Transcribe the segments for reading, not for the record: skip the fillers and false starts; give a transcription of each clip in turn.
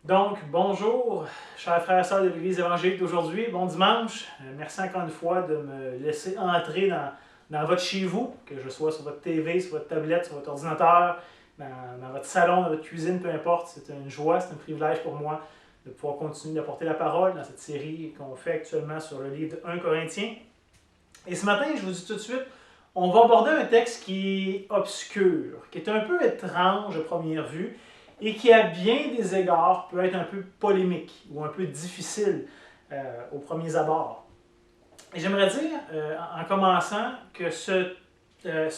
Donc, bonjour, chers frères et sœurs de l'Église évangélique d'aujourd'hui. Bon dimanche. Merci encore une fois de me laisser entrer dans votre chez vous, que je sois sur votre TV, sur votre tablette, sur votre ordinateur, dans votre salon, dans votre cuisine, peu importe. C'est une joie, c'est un privilège pour moi de pouvoir continuer d'apporter la parole dans cette série qu'on fait actuellement sur le livre de 1 Corinthiens. Et ce matin, je vous dis tout de suite, on va aborder un texte qui est obscur, qui est un peu étrange à première vue, et qui, à bien des égards, peut être un peu polémique ou un peu difficile aux premiers abords. Et j'aimerais dire, en commençant, que ce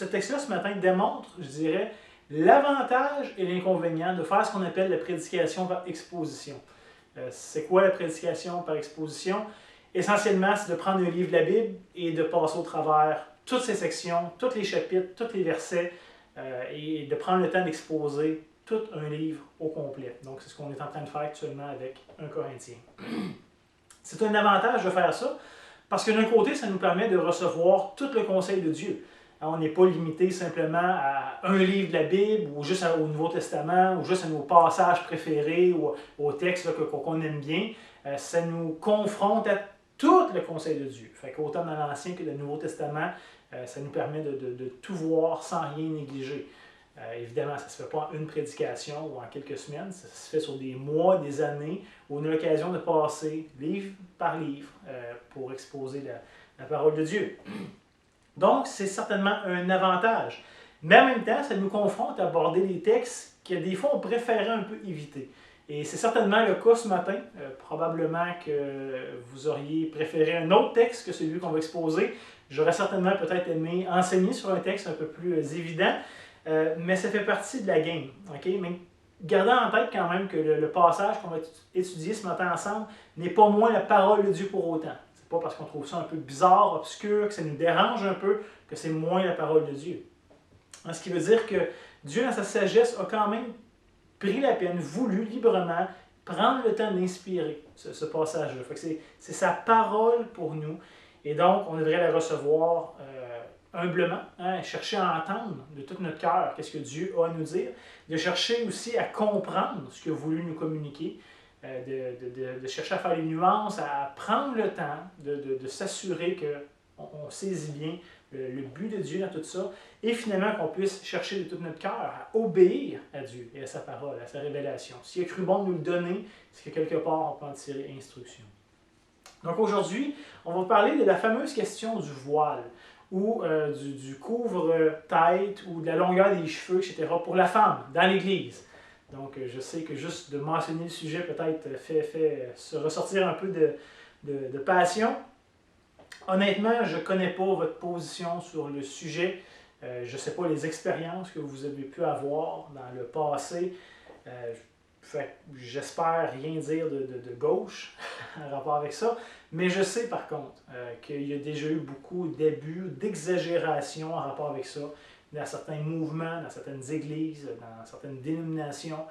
texte-là, ce matin, démontre, je dirais, l'avantage et l'inconvénient de faire ce qu'on appelle la prédication par exposition. C'est quoi la prédication par exposition? Essentiellement, c'est de prendre un livre de la Bible et de passer au travers toutes ses sections, tous les chapitres, tous les versets, et de prendre le temps d'exposer tout un livre au complet. Donc, c'est ce qu'on est en train de faire actuellement avec 1 Corinthien. C'est un avantage de faire ça, parce que d'un côté, ça nous permet de recevoir tout le conseil de Dieu. On n'est pas limité simplement à un livre de la Bible, ou juste au Nouveau Testament, ou juste à nos passages préférés, ou aux textes qu'on aime bien. Ça nous confronte à tout le conseil de Dieu. Fait qu'autant dans l'Ancien que dans le Nouveau Testament, ça nous permet de tout voir sans rien négliger. Évidemment, ça ne se fait pas en une prédication ou en quelques semaines, ça se fait sur des mois, des années, où on a l'occasion de passer livre par livre pour exposer la parole de Dieu. Donc, c'est certainement un avantage. Mais en même temps, ça nous confronte à aborder des textes que des fois on préférait un peu éviter. Et c'est certainement le cas ce matin. Probablement que vous auriez préféré un autre texte que celui qu'on va exposer. J'aurais certainement peut-être aimé enseigner sur un texte un peu plus évident, mais ça fait partie de la game. Okay? Mais gardez en tête quand même que le passage qu'on va étudier ce matin ensemble n'est pas moins la parole de Dieu pour autant. C'est pas parce qu'on trouve ça un peu bizarre, obscur, que ça nous dérange un peu, que c'est moins la parole de Dieu. Ce qui veut dire que Dieu, dans sa sagesse, a quand même pris la peine, voulu librement prendre le temps d'inspirer ce passage-là. C'est sa parole pour nous. Et donc, on devrait la recevoir humblement, chercher à entendre de tout notre cœur qu'est-ce que Dieu a à nous dire, de chercher aussi à comprendre ce qu'il a voulu nous communiquer, de chercher à faire les nuances, à prendre le temps de s'assurer qu'on saisit bien le but de Dieu dans tout ça, et finalement qu'on puisse chercher de tout notre cœur à obéir à Dieu et à sa parole, à sa révélation. S'il a cru bon de nous le donner, c'est que quelque part on peut en tirer instruction. Donc aujourd'hui, on va parler de la fameuse question du voile, ou du couvre-tête, ou de la longueur des cheveux, etc., pour la femme, dans l'Église. Donc je sais que juste de mentionner le sujet peut-être fait se ressortir un peu de passion. Honnêtement, je ne connais pas votre position sur le sujet. Je ne sais pas les expériences que vous avez pu avoir dans le passé. J'espère rien dire de gauche en rapport avec ça. Mais je sais par contre qu'il y a déjà eu beaucoup d'abus, d'exagération en rapport avec ça, dans certains mouvements, dans certaines églises, dans certaines dénominations.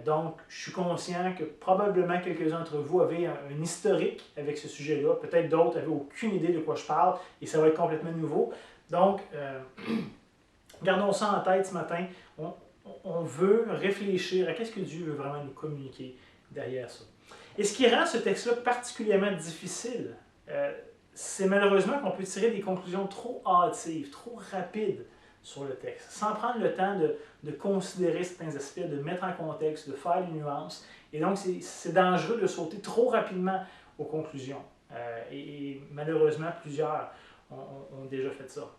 Donc, je suis conscient que probablement quelques-uns d'entre vous avaient un historique avec ce sujet-là. Peut-être d'autres n'avaient aucune idée de quoi je parle et ça va être complètement nouveau. Donc, gardons ça en tête ce matin. On veut réfléchir à qu'est-ce que Dieu veut vraiment nous communiquer derrière ça. Et ce qui rend ce texte-là particulièrement difficile, c'est malheureusement qu'on peut tirer des conclusions trop hâtives, trop rapides sur le texte, sans prendre le temps de considérer certains aspects, de mettre en contexte, de faire les nuances. Et donc, c'est dangereux de sauter trop rapidement aux conclusions. Et malheureusement, plusieurs ont déjà fait ça.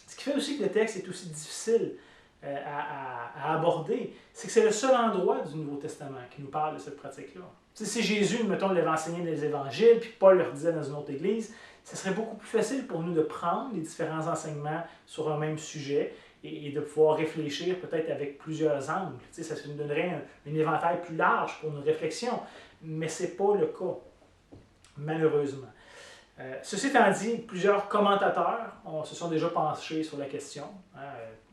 Ce qui fait aussi que le texte est aussi difficile à aborder, c'est que c'est le seul endroit du Nouveau Testament qui nous parle de cette pratique-là. Si Jésus, mettons, l'avait enseigné dans les évangiles, puis Paul le redisait dans une autre église, ce serait beaucoup plus facile pour nous de prendre les différents enseignements sur un même sujet et de pouvoir réfléchir peut-être avec plusieurs angles. Ça nous donnerait un éventail plus large pour nos réflexions, mais ce n'est pas le cas, malheureusement. Ceci étant dit, plusieurs commentateurs se sont déjà penchés sur la question.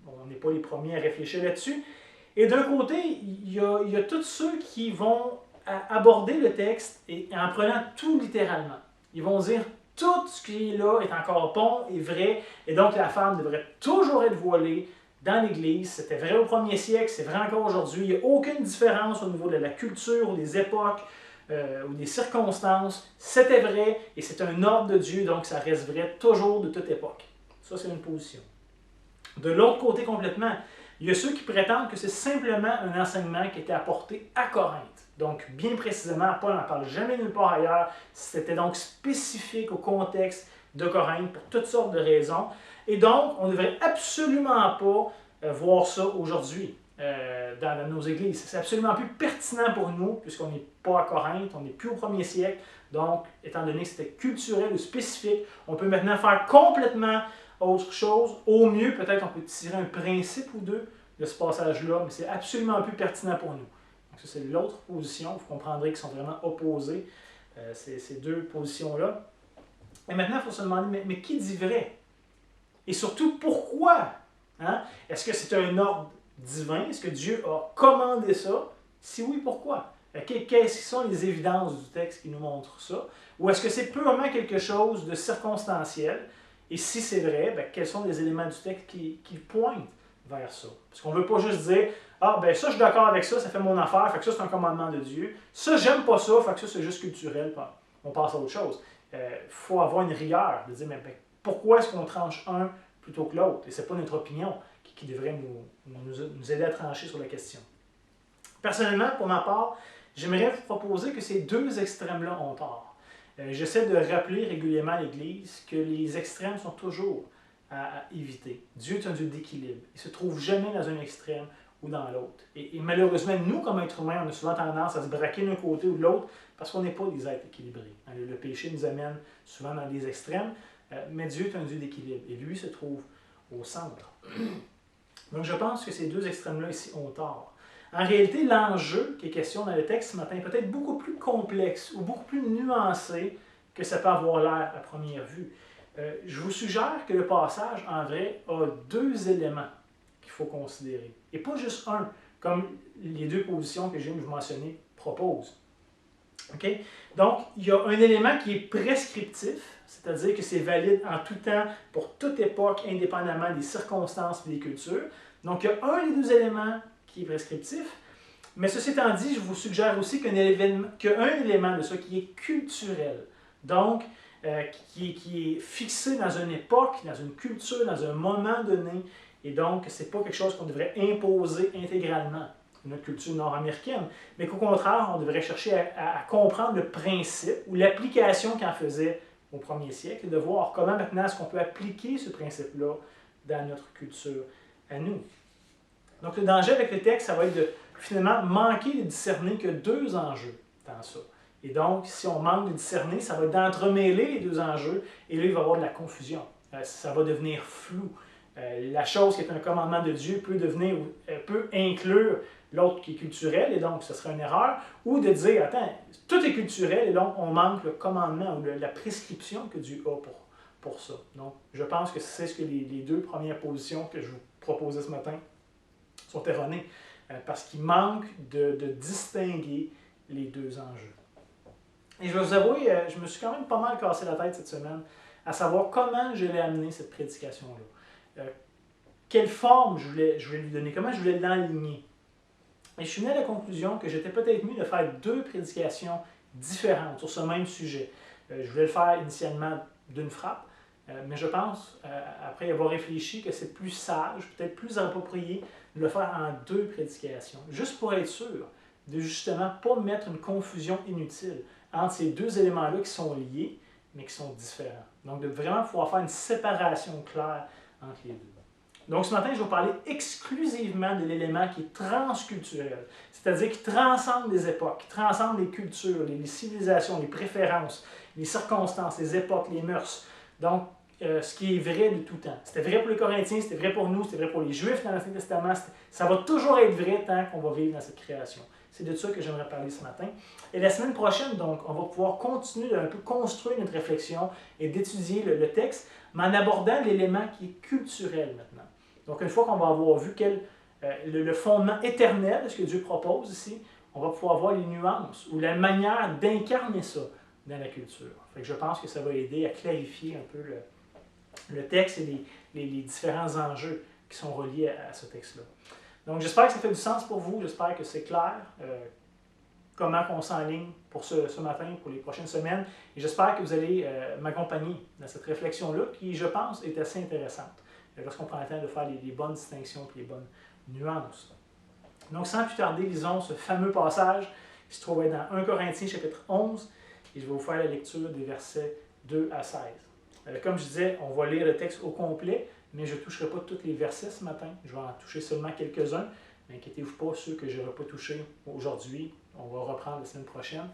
On n'est pas les premiers à réfléchir là-dessus. Et d'un côté, il y a tous ceux qui vont aborder le texte et en prenant tout littéralement. Ils vont dire tout ce qui est là est encore bon et vrai, et donc la femme devrait toujours être voilée dans l'Église. C'était vrai au premier siècle, c'est vrai encore aujourd'hui. Il n'y a aucune différence au niveau de la culture ou des époques ou des circonstances. C'était vrai et c'est un ordre de Dieu, donc ça reste vrai toujours de toute époque. Ça, c'est une position. De l'autre côté complètement, il y a ceux qui prétendent que c'est simplement un enseignement qui était apporté à Corinthe. Donc, bien précisément, Paul n'en parle jamais nulle part ailleurs. C'était donc spécifique au contexte de Corinthe pour toutes sortes de raisons. Et donc, on ne devrait absolument pas voir ça aujourd'hui dans nos églises. C'est absolument plus pertinent pour nous, puisqu'on n'est pas à Corinthe, on n'est plus au premier siècle. Donc, étant donné que c'était culturel ou spécifique, on peut maintenant faire complètement autre chose. Au mieux, peut-être on peut tirer un principe ou deux de ce passage-là, mais c'est absolument plus pertinent pour nous. Donc ça, c'est l'autre position. Vous comprendrez qu'ils sont vraiment opposés, ces deux positions-là. Et maintenant, il faut se demander, mais qui dit vrai? Et surtout, pourquoi? Hein? Est-ce que c'est un ordre divin? Est-ce que Dieu a commandé ça? Si oui, pourquoi? Quelles sont les évidences du texte qui nous montrent ça? Ou est-ce que c'est purement quelque chose de circonstanciel? Et si c'est vrai, bien, quels sont les éléments du texte qui pointent vers ça? Parce qu'on ne veut pas juste dire « Ah, ben ça, je suis d'accord avec ça, ça fait mon affaire, fait que ça, c'est un commandement de Dieu. Ça, j'aime pas ça, fait que ça, c'est juste culturel. » On passe à autre chose. Il faut avoir une rigueur de dire « Mais ben, pourquoi est-ce qu'on tranche un plutôt que l'autre? » Et ce n'est pas notre opinion qui devrait nous aider à trancher sur la question. Personnellement, pour ma part, j'aimerais vous proposer que ces deux extrêmes-là ont tort. J'essaie de rappeler régulièrement à l'Église que les extrêmes sont toujours à éviter. Dieu est un Dieu d'équilibre. Il ne se trouve jamais dans un extrême ou dans l'autre. Et malheureusement, nous, comme êtres humains, on a souvent tendance à se braquer d'un côté ou de l'autre parce qu'on n'est pas des êtres équilibrés. Le péché nous amène souvent dans des extrêmes, mais Dieu est un Dieu d'équilibre et lui se trouve au centre. Donc je pense que ces deux extrêmes-là ici ont tort. En réalité, l'enjeu qui est question dans le texte ce matin est peut-être beaucoup plus complexe ou beaucoup plus nuancé que ça peut avoir l'air à première vue. Je vous suggère que le passage, en vrai, a deux éléments qu'il faut considérer. Et pas juste un, comme les deux positions que je viens de vous mentionner proposent. Okay? Donc, il y a un élément qui est prescriptif, c'est-à-dire que c'est valide en tout temps, pour toute époque, indépendamment des circonstances et des cultures. Donc, il y a un des deux éléments qui est prescriptif, mais ceci étant dit, je vous suggère aussi qu'un élément de ça qui est culturel, donc qui est fixé dans une époque, dans une culture, dans un moment donné, et donc ce n'est pas quelque chose qu'on devrait imposer intégralement, notre culture nord-américaine, mais qu'au contraire, on devrait chercher à comprendre le principe ou l'application qu'en faisait au premier siècle, et de voir comment maintenant est-ce qu'on peut appliquer ce principe-là dans notre culture à nous. Donc, le danger avec le texte, ça va être de finalement manquer de discerner que deux enjeux dans ça. Et donc, si on manque de discerner, ça va être d'entremêler les deux enjeux, et là, il va y avoir de la confusion. Ça va devenir flou. La chose qui est un commandement de Dieu peut inclure l'autre qui est culturel, et donc ce serait une erreur, ou de dire, attends, tout est culturel, et donc on manque le commandement ou la prescription que Dieu a pour ça. Donc, je pense que c'est ce que les deux premières positions que je vous proposais ce matin sont erronées, parce qu'il manque de distinguer les deux enjeux. Et je vais vous avouer, je me suis quand même pas mal cassé la tête cette semaine à savoir comment je l'ai amener cette prédication-là. Quelle forme je voulais lui donner, comment je voulais l'enligner. Et je suis venu à la conclusion que j'étais peut-être mieux de faire deux prédications différentes sur ce même sujet. Je voulais le faire initialement d'une frappe, mais je pense, après avoir réfléchi, que c'est plus sage, peut-être plus approprié de le faire en deux prédications, juste pour être sûr de justement pas mettre une confusion inutile entre ces deux éléments-là qui sont liés, mais qui sont différents. Donc, de vraiment pouvoir faire une séparation claire entre les deux. Donc, ce matin, je vais vous parler exclusivement de l'élément qui est transculturel, c'est-à-dire qui transcende les époques, qui transcende les cultures, les civilisations, les préférences, les circonstances, les époques, les mœurs. Donc, ce qui est vrai de tout temps. C'était vrai pour les Corinthiens, c'était vrai pour nous, c'était vrai pour les Juifs dans l'Ancien Testament. Ça va toujours être vrai tant qu'on va vivre dans cette création. C'est de ça que j'aimerais parler ce matin. Et la semaine prochaine, donc, on va pouvoir continuer de un peu construire notre réflexion et d'étudier le texte, mais en abordant l'élément qui est culturel maintenant. Donc, une fois qu'on va avoir vu le fondement éternel de ce que Dieu propose ici, on va pouvoir voir les nuances ou la manière d'incarner ça dans la culture. Fait que je pense que ça va aider à clarifier un peu le texte et les différents enjeux qui sont reliés à ce texte-là. Donc, j'espère que ça fait du sens pour vous. J'espère que c'est clair comment on s'enligne pour ce matin, pour les prochaines semaines. Et j'espère que vous allez m'accompagner dans cette réflexion-là qui, je pense, est assez intéressante lorsqu'on prend le temps de faire les bonnes distinctions et les bonnes nuances. Donc, sans plus tarder, lisons ce fameux passage qui se trouve dans 1 Corinthiens chapitre 11 et je vais vous faire la lecture des versets 2 à 16. Comme je disais, on va lire le texte au complet, mais je ne toucherai pas tous les versets ce matin. Je vais en toucher seulement quelques-uns. N'inquiétez-vous pas, ceux que je n'aurai pas touchés aujourd'hui, on va reprendre la semaine prochaine,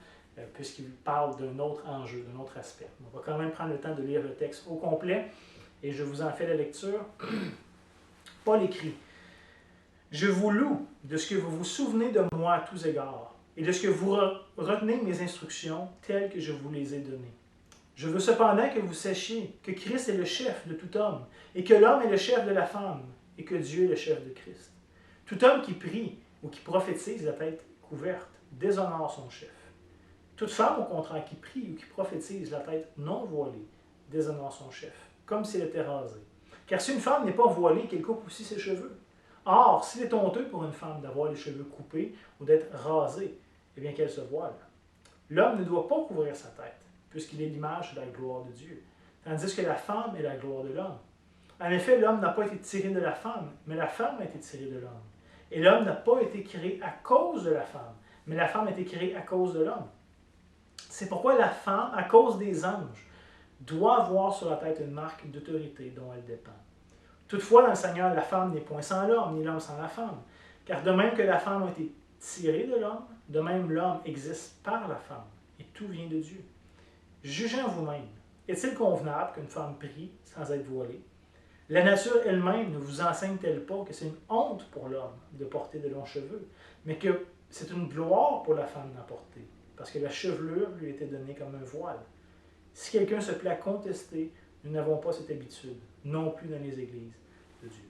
puisqu'il parle d'un autre enjeu, d'un autre aspect. On va quand même prendre le temps de lire le texte au complet, et je vous en fais la lecture. Paul écrit: « Je vous loue de ce que vous vous souvenez de moi à tous égards, et de ce que vous retenez mes instructions telles que je vous les ai données. Je veux cependant que vous sachiez que Christ est le chef de tout homme, et que l'homme est le chef de la femme, et que Dieu est le chef de Christ. Tout homme qui prie ou qui prophétise la tête couverte déshonore son chef. Toute femme, au contraire, qui prie ou qui prophétise la tête non voilée déshonore son chef, comme s'il était rasé. Car si une femme n'est pas voilée, qu'elle coupe aussi ses cheveux. Or, s'il est honteux pour une femme d'avoir les cheveux coupés ou d'être rasée, eh bien qu'elle se voile. L'homme ne doit pas couvrir sa tête, puisqu'il est l'image de la gloire de Dieu, tandis que la femme est la gloire de l'homme. En effet, l'homme n'a pas été tiré de la femme, mais la femme a été tirée de l'homme. Et l'homme n'a pas été créé à cause de la femme, mais la femme a été créée à cause de l'homme. C'est pourquoi la femme, à cause des anges, doit avoir sur la tête une marque d'autorité dont elle dépend. Toutefois, dans le Seigneur, la femme n'est point sans l'homme, ni l'homme sans la femme. Car de même que la femme a été tirée de l'homme, de même l'homme existe par la femme, et tout vient de Dieu. Jugez en vous-même, est-il convenable qu'une femme prie sans être voilée? La nature elle-même ne vous enseigne-t-elle pas que c'est une honte pour l'homme de porter de longs cheveux, mais que c'est une gloire pour la femme d'en porter, parce que la chevelure lui était donnée comme un voile? Si quelqu'un se plaît à contester, nous n'avons pas cette habitude, non plus dans les églises de Dieu.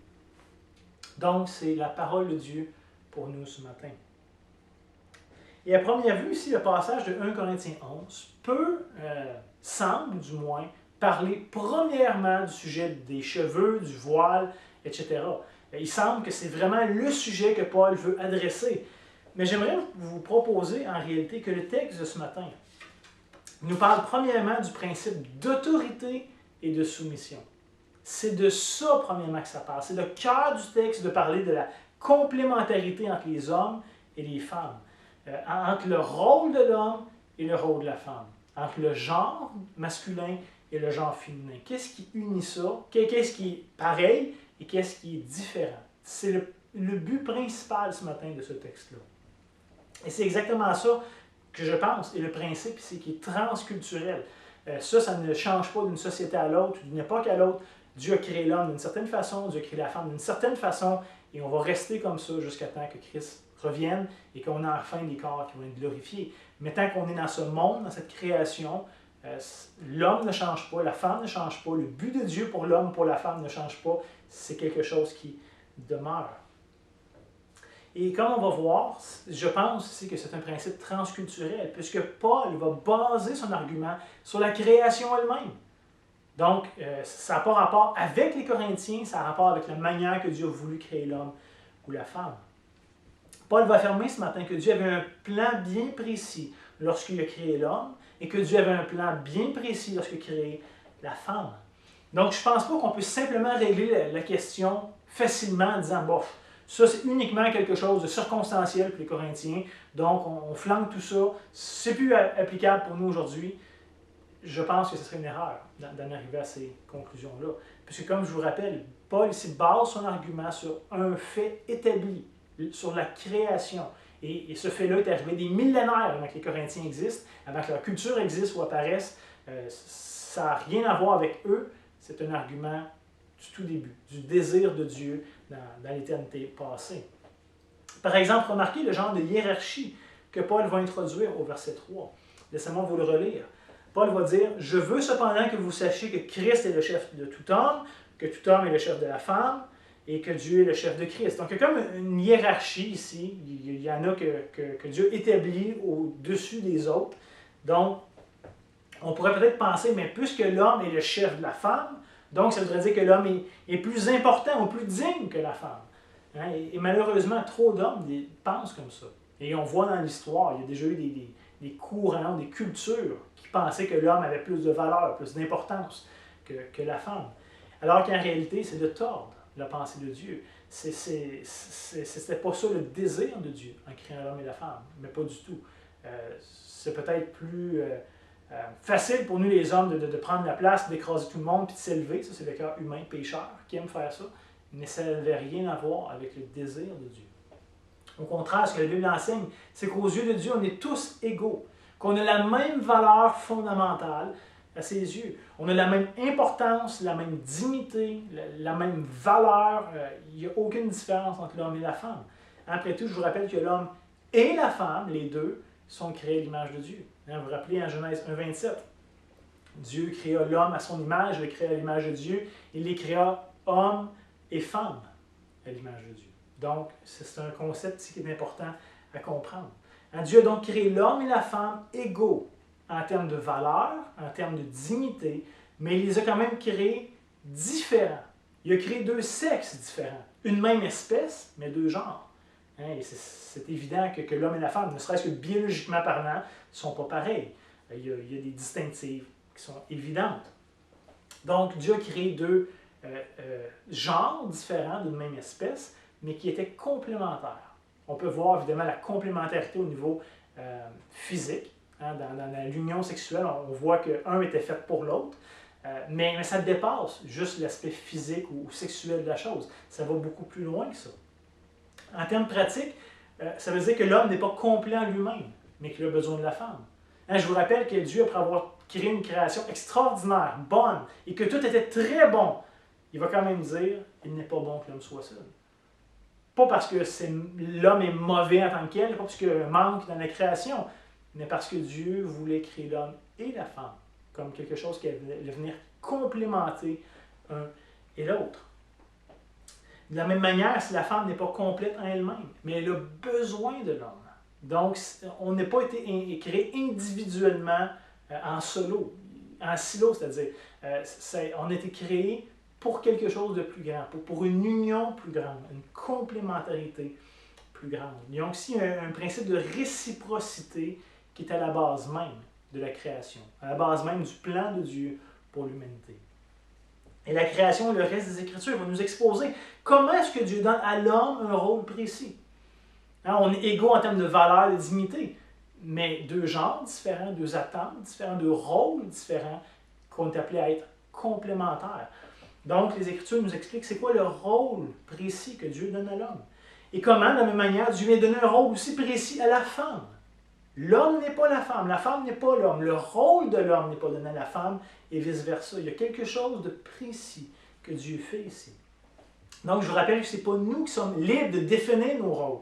Donc, c'est la parole de Dieu pour nous ce matin. Et à première vue, ici, le passage de 1 Corinthiens 11 semble du moins, parler premièrement du sujet des cheveux, du voile, etc. Il semble que c'est vraiment le sujet que Paul veut adresser. Mais j'aimerais vous proposer en réalité que le texte de ce matin nous parle premièrement du principe d'autorité et de soumission. C'est de ça, premièrement, que ça parle. C'est le cœur du texte de parler de la complémentarité entre les hommes et les femmes, entre le rôle de l'homme et le rôle de la femme, entre le genre masculin et le genre féminin. Qu'est-ce qui unit ça? Qu'est-ce qui est pareil et qu'est-ce qui est différent? C'est le but principal ce matin de ce texte-là. Et c'est exactement ça que je pense, et le principe ici qui est transculturel. Ça ne change pas d'une société à l'autre, d'une époque à l'autre. Dieu a créé l'homme d'une certaine façon, Dieu a créé la femme d'une certaine façon, et on va rester comme ça jusqu'à temps que Christ revienne et qu'on a enfin des corps qui vont être glorifiés. Mais tant qu'on est dans ce monde, dans cette création, l'homme ne change pas, la femme ne change pas, le but de Dieu pour l'homme, pour la femme ne change pas, c'est quelque chose qui demeure. Et comme on va voir, je pense aussi que c'est un principe transculturel, puisque Paul va baser son argument sur la création elle-même. Donc, ça n'a pas rapport avec les Corinthiens, ça a rapport avec la manière que Dieu a voulu créer l'homme ou la femme. Paul va affirmer ce matin que Dieu avait un plan bien précis lorsqu'il a créé l'homme et que Dieu avait un plan bien précis lorsqu'il a créé la femme. Donc, je ne pense pas qu'on puisse simplement régler la question facilement en disant « bof, ça c'est uniquement quelque chose de circonstanciel pour les Corinthiens, donc on flanque tout ça, c'est plus applicable pour nous aujourd'hui. » Je pense que ce serait une erreur d'en arriver à ces conclusions-là. Puisque, comme je vous rappelle, Paul ici base son argument sur un fait établi, sur la création. Et ce fait-là est arrivé des millénaires avant que les Corinthiens existent, avant que leur culture existe ou apparaisse. Ça n'a rien à voir avec eux. C'est un argument du tout début, du désir de Dieu dans l'éternité passée. Par exemple, remarquez le genre de hiérarchie que Paul va introduire au verset 3. Laissez-moi vous le relire. Paul va dire « Je veux cependant que vous sachiez que Christ est le chef de tout homme, que tout homme est le chef de la femme, et que Dieu est le chef de Christ. » Donc, il y a comme une hiérarchie ici. Il y en a que Dieu établit au-dessus des autres. Donc, on pourrait peut-être penser, mais puisque l'homme est le chef de la femme, Donc, ça voudrait dire que l'homme est plus important ou plus digne que la femme. Hein? Et malheureusement, trop d'hommes pensent comme ça. Et on voit dans l'histoire, il y a déjà eu des courants, des cultures qui pensaient que l'homme avait plus de valeur, plus d'importance que la femme. Alors qu'en réalité, c'est de tordre la pensée de Dieu. C'était pas ça le désir de Dieu en créant l'homme et la femme, mais pas du tout. C'est peut-être plus facile pour nous les hommes de prendre la place, d'écraser tout le monde puis de s'élever. Ça, c'est le cœur humain pécheur qui aime faire ça. Mais ça n'avait rien à voir avec le désir de Dieu. Au contraire, ce que la Bible enseigne, c'est qu'aux yeux de Dieu, on est tous égaux, qu'on a la même valeur fondamentale à ses yeux. On a la même importance, la même dignité, la même valeur. Il n'y a aucune différence entre l'homme et la femme. Après tout, je vous rappelle que l'homme et la femme, les deux, sont créés à l'image de Dieu. Vous vous rappelez en Genèse 1,27, Dieu créa l'homme à son image, il le créa à l'image de Dieu, il les créa hommes et femmes à l'image de Dieu. Donc, c'est un concept qui est important à comprendre. Dieu a donc créé l'homme et la femme égaux en termes de valeur, en termes de dignité, mais il les a quand même créés différents. Il a créé deux sexes différents, une même espèce, mais deux genres. Et c'est évident que l'homme et la femme, ne serait-ce que biologiquement parlant, ne sont pas pareils. Il y a des distinctives qui sont évidentes. Donc, Dieu a créé deux genres différents d'une même espèce, mais qui étaient complémentaires. On peut voir évidemment la complémentarité au niveau physique. Hein, dans l'union sexuelle, on voit qu'un était fait pour l'autre, mais ça dépasse juste l'aspect physique ou sexuel de la chose. Ça va beaucoup plus loin que ça. En termes pratiques, ça veut dire que l'homme n'est pas complet en lui-même, mais qu'il a besoin de la femme. Hein, je vous rappelle que Dieu, après avoir créé une création extraordinaire, bonne, et que tout était très bon, il va quand même dire qu'il n'est pas bon que l'homme soit seul. Pas parce que l'homme est mauvais en tant que tel, pas parce qu'il y a un manque dans la création, mais parce que Dieu voulait créer l'homme et la femme comme quelque chose qui allait venir complémenter un et l'autre. De la même manière, si la femme n'est pas complète en elle-même, mais elle a besoin de l'homme. Donc, on n'a pas été créé individuellement en solo, en silo, c'est-à-dire, on a été créé pour quelque chose de plus grand, pour une union plus grande, une complémentarité plus grande. Il y a aussi un principe de réciprocité qui est à la base même de la création, à la base même du plan de Dieu pour l'humanité. Et la création, le reste des Écritures, va nous exposer comment est-ce que Dieu donne à l'homme un rôle précis. Hein, on est égaux en termes de valeur, de dignité, mais deux genres différents, deux attentes différentes, deux rôles différents qu'on est appelé à être complémentaires. Donc, les Écritures nous expliquent c'est quoi le rôle précis que Dieu donne à l'homme. Et comment, de la même manière, Dieu vient donner un rôle aussi précis à la femme. L'homme n'est pas la femme n'est pas l'homme. Le rôle de l'homme n'est pas donné à la femme et vice-versa. Il y a quelque chose de précis que Dieu fait ici. Donc, je vous rappelle que ce n'est pas nous qui sommes libres de définir nos rôles.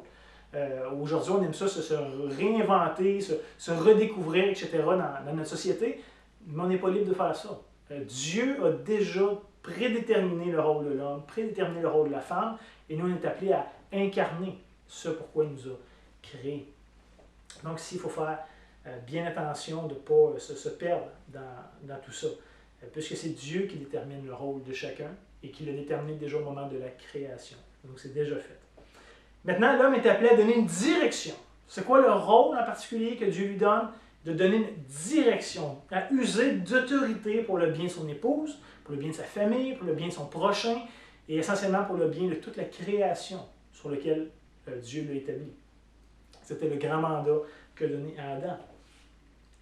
Aujourd'hui, on aime ça se réinventer, se redécouvrir, etc. dans notre société, mais on n'est pas libre de faire ça. Dieu a déjà prédéterminé le rôle de l'homme, prédéterminé le rôle de la femme, et nous, on est appelés à incarner ce pourquoi il nous a créés. Donc, ici, il faut faire bien attention de ne pas se perdre dans tout ça, puisque c'est Dieu qui détermine le rôle de chacun et qui l'a déterminé déjà au moment de la création. Donc, c'est déjà fait. Maintenant, l'homme est appelé à donner une direction. C'est quoi le rôle en particulier que Dieu lui donne? De donner une direction, à user d'autorité pour le bien de son épouse, pour le bien de sa famille, pour le bien de son prochain, et essentiellement pour le bien de toute la création sur laquelle Dieu l'a établi. C'était le grand mandat qu'a donné à Adam.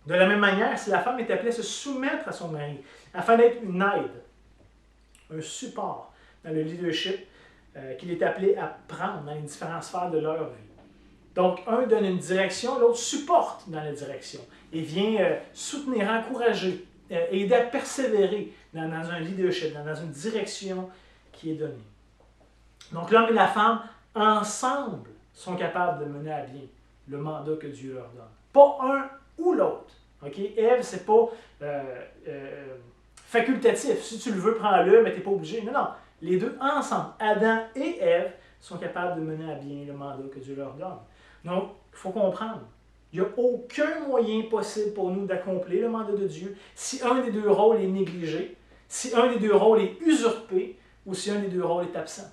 De la même manière, si la femme est appelée à se soumettre à son mari, afin d'être une aide, un support dans le leadership qu'il est appelé à prendre dans les différentes sphères de leur vie. Donc, un donne une direction, l'autre supporte dans la direction et vient soutenir, encourager, aider à persévérer dans un leadership, dans une direction qui est donnée. Donc, l'homme et la femme, ensemble, sont capables de mener à bien le mandat que Dieu leur donne. Pas un ou l'autre. Okay? Ève, c'est pas facultatif. Si tu le veux, prends-le, mais tu n'es pas obligé. Non, non. Les deux ensemble, Adam et Ève, sont capables de mener à bien le mandat que Dieu leur donne. Donc, il faut comprendre. Il n'y a aucun moyen possible pour nous d'accomplir le mandat de Dieu si un des deux rôles est négligé, si un des deux rôles est usurpé ou si un des deux rôles est absent.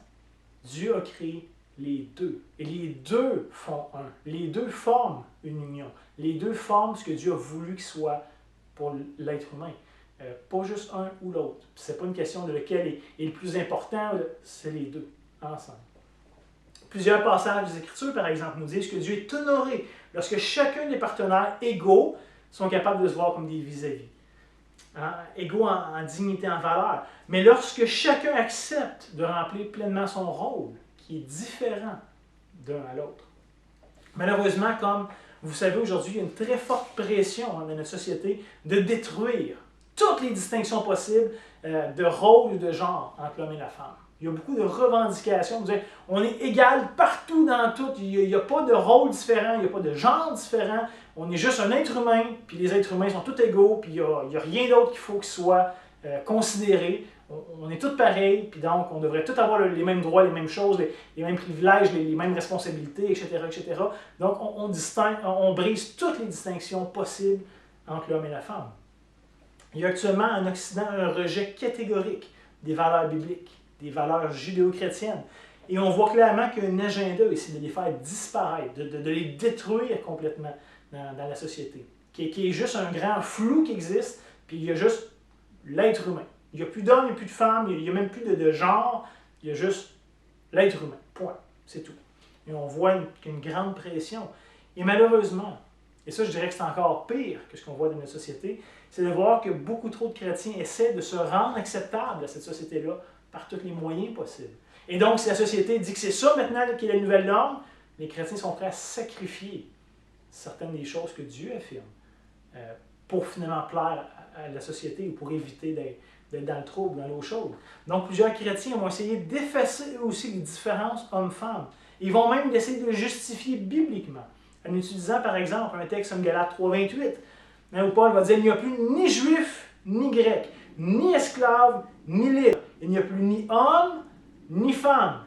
Dieu a créé les deux. Et les deux font un. Les deux forment une union. Les deux forment ce que Dieu a voulu qu'il soit pour l'être humain. Pas juste un ou l'autre. Ce n'est pas une question de lequel est le plus important, c'est les deux, ensemble. Plusieurs passages des Écritures, par exemple, nous disent que Dieu est honoré lorsque chacun des partenaires égaux sont capables de se voir comme des vis-à-vis. Hein? Égaux en dignité, en valeur. Mais lorsque chacun accepte de remplir pleinement son rôle, qui est différent d'un à l'autre. Malheureusement, comme vous savez, aujourd'hui, il y a une très forte pression dans notre société de détruire toutes les distinctions possibles de rôle ou de genre entre l'homme et la femme. Il y a beaucoup de revendications. On est égal partout dans tout. Il n'y a pas de rôle différent, il n'y a pas de genre différent. On est juste un être humain, puis les êtres humains sont tous égaux, puis il n'y a rien d'autre qu'il faut qu'ils soient considérés. On est tous pareils, puis donc on devrait tous avoir les mêmes droits, les mêmes choses, les mêmes privilèges, les mêmes responsabilités, etc., etc. Donc on brise toutes les distinctions possibles entre l'homme et la femme. Il y a actuellement en Occident un rejet catégorique des valeurs bibliques, des valeurs judéo-chrétiennes. Et on voit clairement qu'il y a un agenda ici de les faire disparaître, de les détruire complètement dans la société. Qui est juste un grand flou qui existe, puis il y a juste l'être humain. Il n'y a plus d'hommes, il n'y a plus de femmes, il n'y a même plus de genre, il y a juste l'être humain. Point. C'est tout. Et on voit une grande pression. Et malheureusement, et ça je dirais que c'est encore pire que ce qu'on voit dans notre société, c'est de voir que beaucoup trop de chrétiens essaient de se rendre acceptables à cette société-là par tous les moyens possibles. Et donc, si la société dit que c'est ça maintenant qui est la nouvelle norme, les chrétiens sont prêts à sacrifier certaines des choses que Dieu affirme pour finalement plaire à la société ou pour éviter d'être dans le trouble, dans l'eau chaude. Donc, plusieurs chrétiens vont essayer d'effacer aussi les différences hommes-femmes. Ils vont même essayer de le justifier bibliquement, en utilisant par exemple un texte comme Galates 3,28, où Paul va dire « Il n'y a plus ni juif, ni grec, ni esclave, ni libre. Il n'y a plus ni homme, ni femme,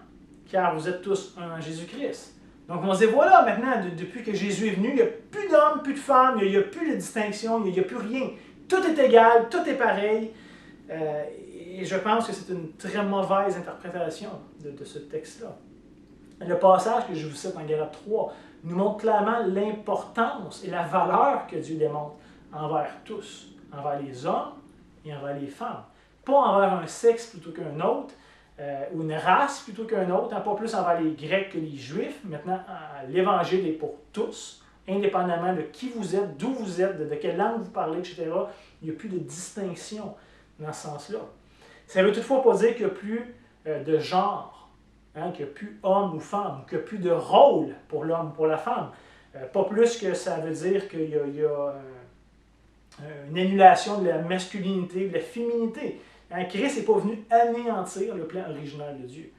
car vous êtes tous un en Jésus-Christ. » Donc on se dit, voilà, maintenant, depuis que Jésus est venu, il n'y a plus d'hommes, plus de femmes, il n'y a plus de distinction, il n'y a plus rien. Tout est égal, tout est pareil. Et je pense que c'est une très mauvaise interprétation de ce texte-là. Le passage que je vous cite en Galates 3 nous montre clairement l'importance et la valeur que Dieu démontre envers tous, envers les hommes et envers les femmes. Pas envers un sexe plutôt qu'un autre, ou une race plutôt qu'un autre, hein, pas plus envers les Grecs que les Juifs. Maintenant, l'Évangile est pour tous, indépendamment de qui vous êtes, d'où vous êtes, de quelle langue vous parlez, etc. Il n'y a plus de distinction dans ce sens-là. Ça ne veut toutefois pas dire qu'il n'y a plus de genre, hein, qu'il n'y a plus homme ou femme, qu'il n'y a plus de rôle pour l'homme ou pour la femme. Pas plus que ça veut dire qu'il y a une annulation de la masculinité, de la féminité. Hein, Christ n'est pas venu anéantir le plan original de Dieu.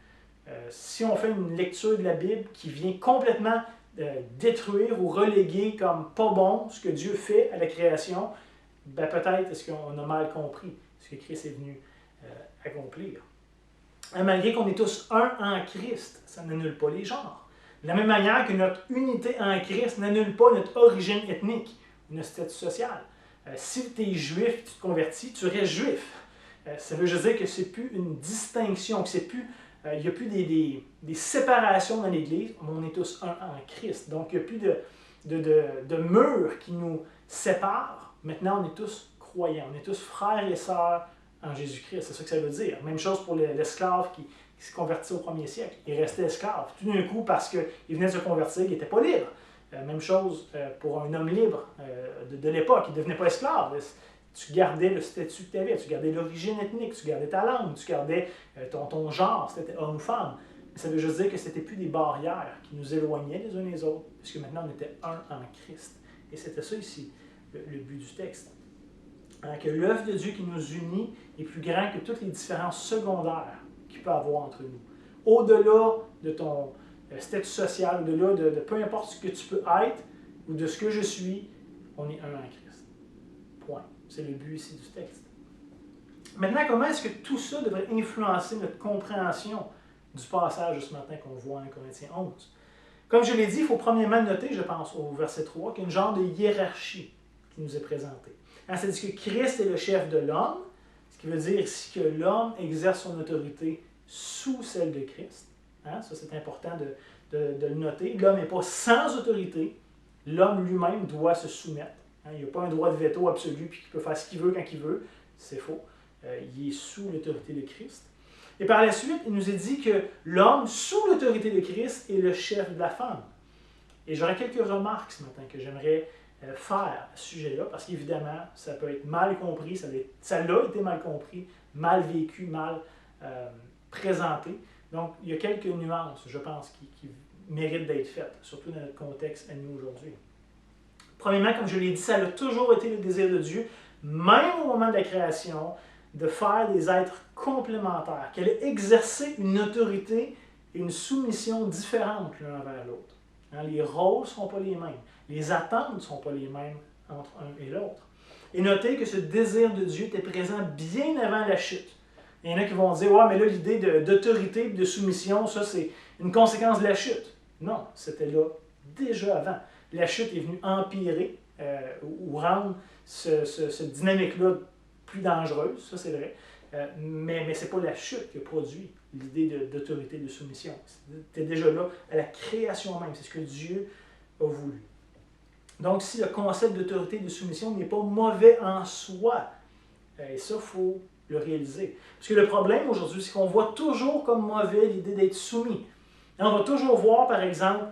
Si on fait une lecture de la Bible qui vient complètement détruire ou reléguer comme pas bon ce que Dieu fait à la création, ben peut-être est-ce qu'on a mal compris ce que Christ est venu accomplir. Malgré qu'on est tous un en Christ, ça n'annule pas les genres. De la même manière que notre unité en Christ n'annule pas notre origine ethnique ou notre statut social. Si tu es juif, tu te convertis, tu restes juif. Ça veut juste dire que ce n'est plus une distinction, que il n'y a plus des séparations dans l'Église, mais on est tous un en Christ. Donc, il n'y a plus de murs qui nous séparent. Maintenant, on est tous croyants, on est tous frères et sœurs en Jésus-Christ. C'est ça que ça veut dire. Même chose pour l'esclave qui se convertit au 1er siècle. Il restait esclave. Tout d'un coup, parce qu'il venait de se convertir, il n'était pas libre. Même chose pour un homme libre de l'époque. Il ne devenait pas esclave. Tu gardais le statut que tu avais, tu gardais l'origine ethnique, tu gardais ta langue, tu gardais ton genre, c'était homme ou femme. Mais ça veut juste dire que ce n'était plus des barrières qui nous éloignaient les uns les autres, puisque maintenant on était un en Christ. Et c'était ça ici, le but du texte. Que l'œuvre de Dieu qui nous unit est plus grand que toutes les différences secondaires qu'il peut y avoir entre nous. Au-delà de ton statut social, au-delà de peu importe ce que tu peux être ou de ce que je suis, on est un en Christ. Point. C'est le but ici du texte. Maintenant, comment est-ce que tout ça devrait influencer notre compréhension du passage de ce matin qu'on voit en Corinthiens 11? Comme je l'ai dit, il faut premièrement noter, je pense, au verset 3, qu'il y a une genre de hiérarchie qui nous est présentée. C'est-à-dire que Christ est le chef de l'homme, ce Ce qui veut dire ici que l'homme exerce son autorité sous celle de Christ. Hein? Ça, c'est important de le noter. L'homme n'est pas sans autorité. L'homme lui-même doit se soumettre. Hein? Il n'a pas un droit de veto absolu puis qu'il peut faire ce qu'il veut quand il veut. C'est faux. Il est sous l'autorité de Christ. Et par la suite, il nous est dit que l'homme, sous l'autorité de Christ, est le chef de la femme. Et j'aurais quelques remarques ce matin que j'aimerais faire à ce sujet-là, parce qu'évidemment, ça peut être mal compris, ça l'a été mal compris, mal vécu, mal présenté. Donc, il y a quelques nuances, je pense, qui méritent d'être faites, surtout dans notre contexte à nous aujourd'hui. Premièrement, comme je l'ai dit, ça a toujours été le désir de Dieu, même au moment de la création, de faire des êtres complémentaires, qu'elle ait exercé une autorité et une soumission différentes l'un envers l'autre. Hein, les rôles ne seront pas les mêmes. Les attentes ne seront pas les mêmes entre un et l'autre. Et notez que ce désir de Dieu était présent bien avant la chute. Il y en a qui vont dire, ouais, mais là, l'idée d'autorité et de soumission, ça, c'est une conséquence de la chute. Non, c'était là déjà avant. La chute est venue empirer ou rendre cette dynamique-là plus dangereuse, ça c'est vrai. Mais ce n'est pas la chute qui a produit l'idée d'autorité et de soumission. C'était déjà là à la création même. C'est ce que Dieu a voulu. Donc, si le concept d'autorité et de soumission n'est pas mauvais en soi, et ça, il faut le réaliser. Parce que le problème aujourd'hui, c'est qu'on voit toujours comme mauvais l'idée d'être soumis. On va toujours voir, par exemple,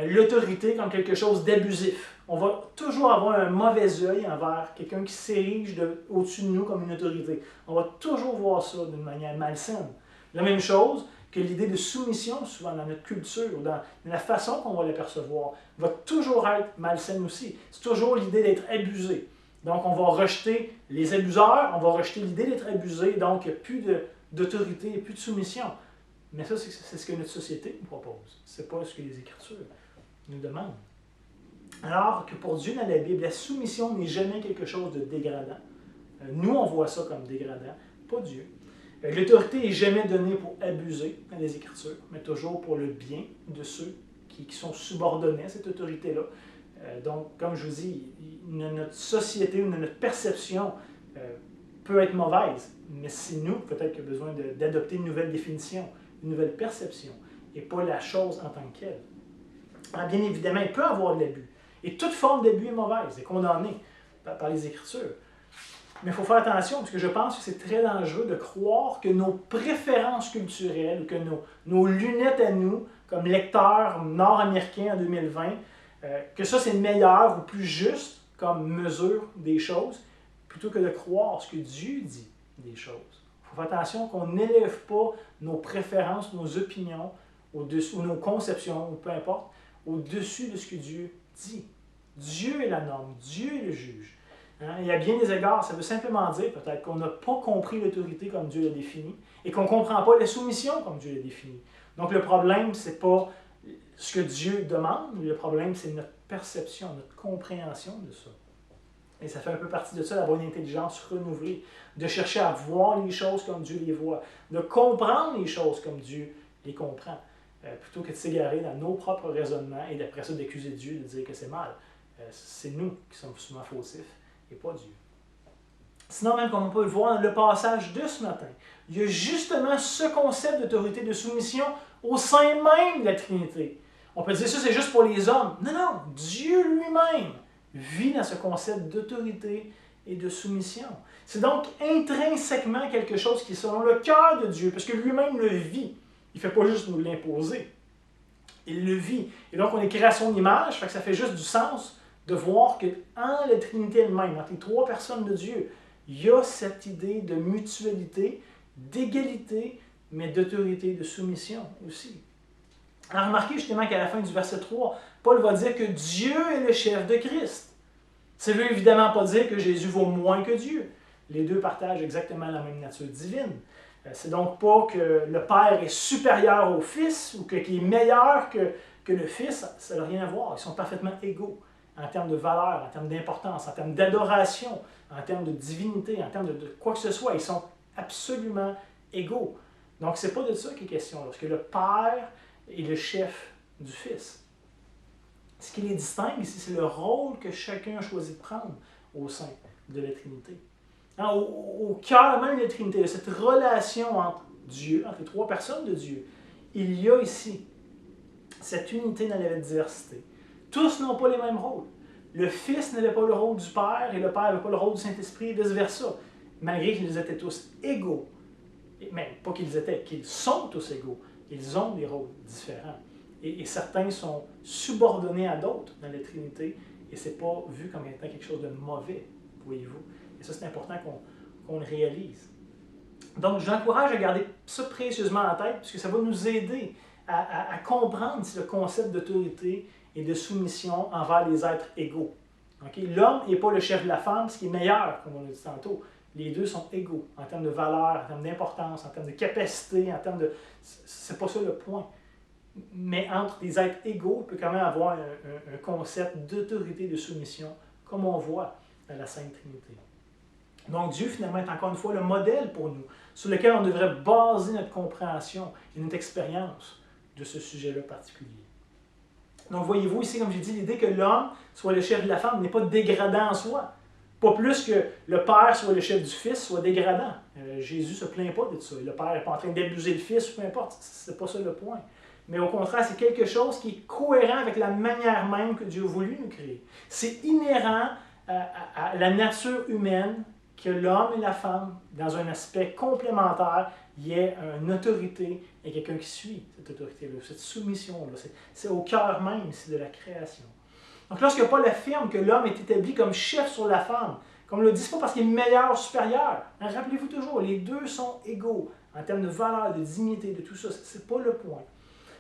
l'autorité comme quelque chose d'abusif. On va toujours avoir un mauvais œil envers quelqu'un qui s'érige au-dessus de nous comme une autorité. On va toujours voir ça d'une manière malsaine. La même chose que l'idée de soumission, souvent dans notre culture, dans la façon qu'on va l'apercevoir, va toujours être malsaine aussi. C'est toujours l'idée d'être abusé. Donc, on va rejeter les abuseurs, on va rejeter l'idée d'être abusé, donc il n'y a plus d'autorité, il n'y a plus de soumission. Mais ça, c'est ce que notre société nous propose. Ce n'est pas ce que les Écritures nous demandent. Alors que pour Dieu, dans la Bible, la soumission n'est jamais quelque chose de dégradant. Nous, on voit ça comme dégradant, pas Dieu. L'autorité n'est jamais donnée pour abuser dans les Écritures, mais toujours pour le bien de ceux qui sont subordonnés à cette autorité-là. Donc, comme je vous dis, notre société ou notre perception peut être mauvaise, mais c'est nous, peut-être, qui avons besoin d'adopter une nouvelle définition, une nouvelle perception, et pas la chose en tant que telle. Alors, bien évidemment, il peut y avoir de l'abus. Et toute forme d'abus est mauvaise, est condamnée par les Écritures. Mais il faut faire attention, parce que je pense que c'est très dangereux de croire que nos préférences culturelles, ou que nos lunettes à nous, comme lecteurs nord-américains en 2020, que ça c'est meilleur ou plus juste comme mesure des choses, plutôt que de croire ce que Dieu dit des choses. Il faut faire attention qu'on n'élève pas nos préférences, nos opinions, ou nos conceptions, ou peu importe, au-dessus de ce que Dieu dit. Dieu est la norme, Dieu est le juge. Hein? Et à bien des égards, ça veut simplement dire peut-être qu'on n'a pas compris l'autorité comme Dieu l'a définie et qu'on ne comprend pas la soumission comme Dieu l'a définie. Donc le problème, ce n'est pas ce que Dieu demande, le problème, c'est notre perception, notre compréhension de ça. Et ça fait un peu partie de ça, d'avoir une intelligence renouvelée, de chercher à voir les choses comme Dieu les voit, de comprendre les choses comme Dieu les comprend, plutôt que de s'égarer dans nos propres raisonnements et d'après ça d'accuser Dieu de dire que c'est mal. C'est nous qui sommes souvent fautifs et pas Dieu. Sinon, même comme on peut le voir dans le passage de ce matin, il y a justement ce concept d'autorité de soumission au sein même de la Trinité. On peut dire ça, c'est juste pour les hommes. Non, non, Dieu lui-même vit dans ce concept d'autorité et de soumission. C'est donc intrinsèquement quelque chose qui est selon le cœur de Dieu, parce que lui-même le vit. Il ne fait pas juste nous l'imposer. Il le vit. Et donc, on est créé à son image, fait que ça fait juste du sens de voir qu'en la Trinité elle-même, entre les trois personnes de Dieu, il y a cette idée de mutualité, d'égalité, mais d'autorité, de soumission aussi. Alors, remarquez justement qu'à la fin du verset 3, Paul va dire que Dieu est le chef de Christ. Ça ne veut évidemment pas dire que Jésus vaut moins que Dieu. Les deux partagent exactement la même nature divine. C'est donc pas que le Père est supérieur au Fils ou qu'il est meilleur que le Fils. Ça n'a rien à voir. Ils sont parfaitement égaux en termes de valeur, en termes d'importance, en termes d'adoration, en termes de divinité, en termes de quoi que ce soit. Ils sont absolument égaux. Donc, ce n'est pas de ça qu'il est question. Lorsque le Père est le chef du Fils. Ce qui les distingue ici, c'est le rôle que chacun a choisi de prendre au sein de la Trinité. Hein, au cœur même de la Trinité, de cette relation entre Dieu, entre les trois personnes de Dieu, il y a ici cette unité dans la diversité. Tous n'ont pas les mêmes rôles. Le Fils n'avait pas le rôle du Père et le Père n'avait pas le rôle du Saint-Esprit et vice-versa, malgré qu'ils étaient tous égaux. Mais pas qu'ils étaient, qu'ils sont tous égaux. Ils ont des rôles différents. Et certains sont subordonnés à d'autres dans la Trinité et ce n'est pas vu comme étant quelque chose de mauvais, voyez-vous. Et ça, c'est important qu'on le réalise. Donc, je vous encourage à garder ça précieusement en tête, puisque ça va nous aider à comprendre le concept d'autorité et de soumission envers les êtres égaux. Okay? L'homme n'est pas le chef de la femme, ce qui est meilleur, comme on l'a dit tantôt. Les deux sont égaux en termes de valeur, en termes d'importance, en termes de capacité, en termes de... C'est pas ça le point. Mais entre des êtres égaux, il peut quand même avoir un concept d'autorité, de soumission, comme on voit dans la Sainte Trinité. Donc Dieu, finalement, est encore une fois le modèle pour nous, sur lequel on devrait baser notre compréhension et notre expérience de ce sujet-là particulier. Donc voyez-vous ici, comme j'ai dit, l'idée que l'homme soit le chef de la femme n'est pas dégradant en soi. Pas plus que le Père soit le chef du Fils soit dégradant. Jésus ne se plaint pas de ça. Le Père n'est pas en train d'abuser le Fils, peu importe. Ce n'est pas ça le point. Mais au contraire, c'est quelque chose qui est cohérent avec la manière même que Dieu a voulu nous créer. C'est inhérent à la nature humaine que l'homme et la femme, dans un aspect complémentaire, il y ait une autorité et quelqu'un qui suit cette autorité-là, cette soumission-là. C'est au cœur même ici de la création. Donc lorsque Paul affirme que l'homme est établi comme chef sur la femme, comme on le dit, ce n'est pas parce qu'il est meilleur ou supérieur. Hein, rappelez-vous toujours, les deux sont égaux en termes de valeur, de dignité, de tout ça. Ce n'est pas le point.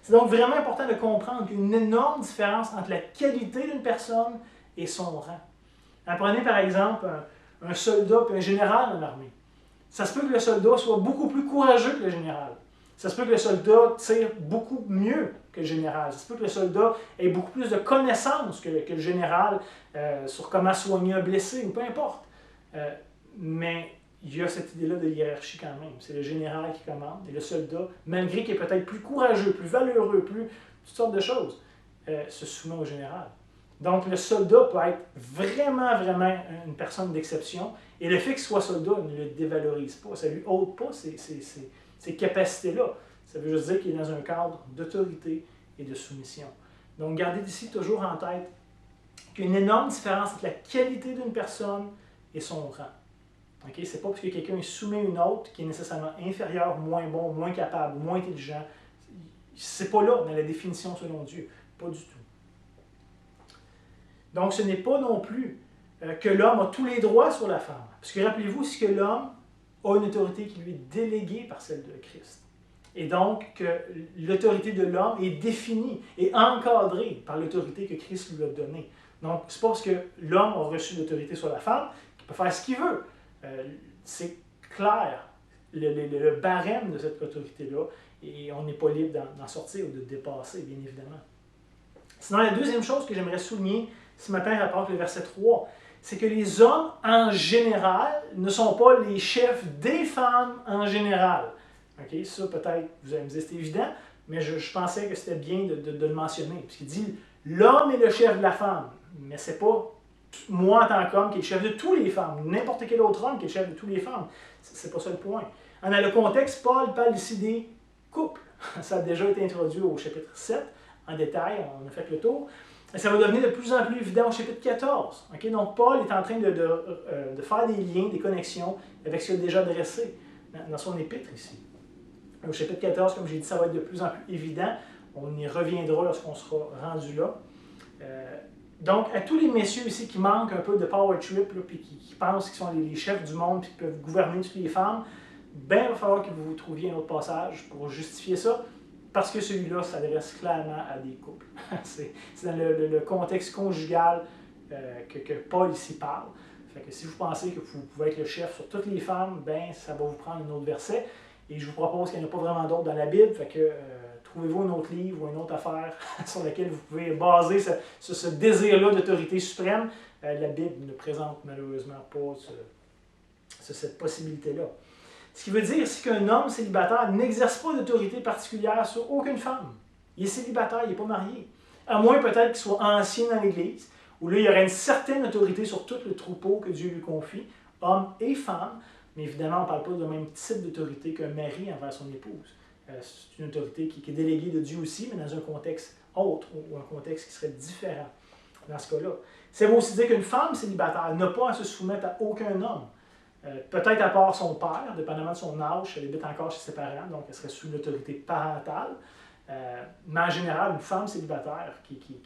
C'est donc vraiment important de comprendre qu'il y a une énorme différence entre la qualité d'une personne et son rang. Prenez par exemple un soldat et un général dans l'armée. Ça se peut que le soldat soit beaucoup plus courageux que le général. Ça se peut que le soldat tire beaucoup mieux que le général. Ça se peut que le soldat ait beaucoup plus de connaissances que le général sur comment soigner un blessé, ou peu importe. Mais il y a cette idée-là de hiérarchie quand même. C'est le général qui commande, et le soldat, malgré qu'il est peut-être plus courageux, plus valeureux, plus toutes sortes de choses, se soumet au général. Donc le soldat peut être vraiment, vraiment une personne d'exception, et le fait qu'il soit soldat ne le dévalorise pas, ça ne lui ôte pas ces capacités-là. Ça veut juste dire qu'il est dans un cadre d'autorité et de soumission. Donc gardez ici toujours en tête qu'il y a une énorme différence entre la qualité d'une personne et son rang. Okay? Ce n'est pas parce que quelqu'un est soumis à une autre qui est nécessairement inférieur, moins bon, moins capable, moins intelligent. Ce n'est pas là dans la définition selon Dieu. Pas du tout. Donc ce n'est pas non plus que l'homme a tous les droits sur la femme. Parce que rappelez-vous, c'est que l'homme a une autorité qui lui est déléguée par celle de Christ. Et donc que l'autorité de l'homme est définie et encadrée par l'autorité que Christ lui a donnée. Donc c'est pas parce que l'homme a reçu l'autorité sur la femme qu'il peut faire ce qu'il veut. C'est clair, le barème de cette autorité-là, et on n'est pas libre d'en sortir ou de dépasser, bien évidemment. Sinon, la deuxième chose que j'aimerais souligner ce matin, rapport avec le verset 3, c'est que les hommes, en général, ne sont pas les chefs des femmes en général. Okay? Ça, peut-être, vous allez me dire, c'est évident, mais je pensais que c'était bien de le mentionner. Puisqu'il dit, l'homme est le chef de la femme, mais c'est pas moi en tant qu'homme qui est le chef de toutes les femmes, n'importe quel autre homme qui est le chef de toutes les femmes. C'est pas ça le point. Dans le contexte, Paul parle ici des couples. Ça a déjà été introduit au chapitre 7, en détail, on a fait le tour. Et ça va devenir de plus en plus évident au chapitre 14. Okay? Donc Paul est en train de faire des liens, des connexions avec ce qu'il a déjà dressé dans son épître ici. Au chapitre 14, comme j'ai dit, ça va être de plus en plus évident. On y reviendra lorsqu'on sera rendu là. Donc, à tous les messieurs ici qui manquent un peu de power trip, puis qui pensent qu'ils sont les chefs du monde, puis qui peuvent gouverner toutes les femmes, ben, il va falloir que vous trouviez un autre passage pour justifier ça, parce que celui-là s'adresse clairement à des couples. C'est dans le contexte conjugal que Paul ici parle. Fait que si vous pensez que vous pouvez être le chef sur toutes les femmes, ben, ça va vous prendre un autre verset. Et je vous propose qu'il n'y en a pas vraiment d'autres dans la Bible. Fait que trouvez-vous un autre livre ou une autre affaire sur laquelle vous pouvez baser ce désir-là d'autorité suprême. La Bible ne présente malheureusement pas cette possibilité-là. Ce qui veut dire, c'est qu'un homme célibataire n'exerce pas d'autorité particulière sur aucune femme. Il est célibataire, il n'est pas marié. À moins peut-être qu'il soit ancien dans l'Église, où là, il y aurait une certaine autorité sur tout le troupeau que Dieu lui confie. hommes et femmes, mais évidemment, on ne parle pas du même type d'autorité qu'un mari envers son épouse. C'est une autorité qui est déléguée de Dieu aussi, mais dans un contexte autre, ou un contexte qui serait différent dans ce cas-là. Ça veut aussi dire qu'une femme célibataire n'a pas à se soumettre à aucun homme. Peut-être à part son père, dépendamment de son âge, elle habite encore chez ses parents, donc elle serait sous l'autorité parentale. Mais en général, une femme célibataire qui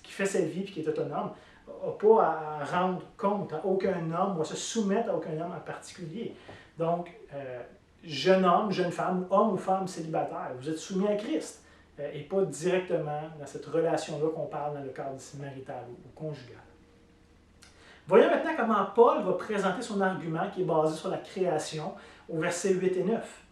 fait sa vie et qui est autonome n'a pas à rendre compte à aucun homme ou à se soumettre à aucun homme en particulier. Donc, jeune homme, jeune femme, homme ou femme célibataire, vous êtes soumis à Christ et pas directement dans cette relation-là qu'on parle dans le cadre marital ou conjugal. Voyons maintenant comment Paul va présenter son argument qui est basé sur la création au verset 8 et 9.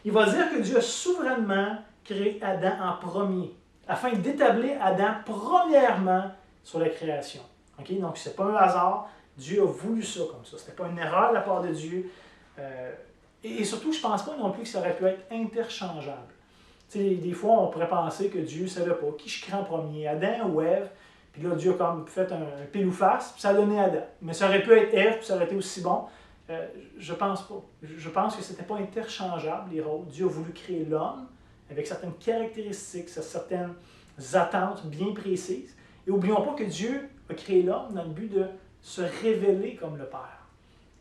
Il va dire que Dieu a souverainement créé Adam en premier, afin d'établir Adam premièrement sur la création. Okay? Donc, ce n'est pas un hasard, Dieu a voulu ça comme ça. Ce n'était pas une erreur de la part de Dieu. Et surtout, je ne pense pas non plus que ça aurait pu être interchangeable. Des fois, on pourrait penser que Dieu ne savait pas qui je crée en premier, Adam ou Ève. Puis là, Dieu a comme fait un pile ou face, puis ça a donné Adam. Mais ça aurait pu être Ève, puis ça aurait été aussi bon. Je pense pas. Je pense que ce n'était pas interchangeable, les rôles. Dieu a voulu créer l'homme avec certaines caractéristiques, certaines attentes bien précises. Et n'oublions pas que Dieu a créé l'homme dans le but de se révéler comme le Père.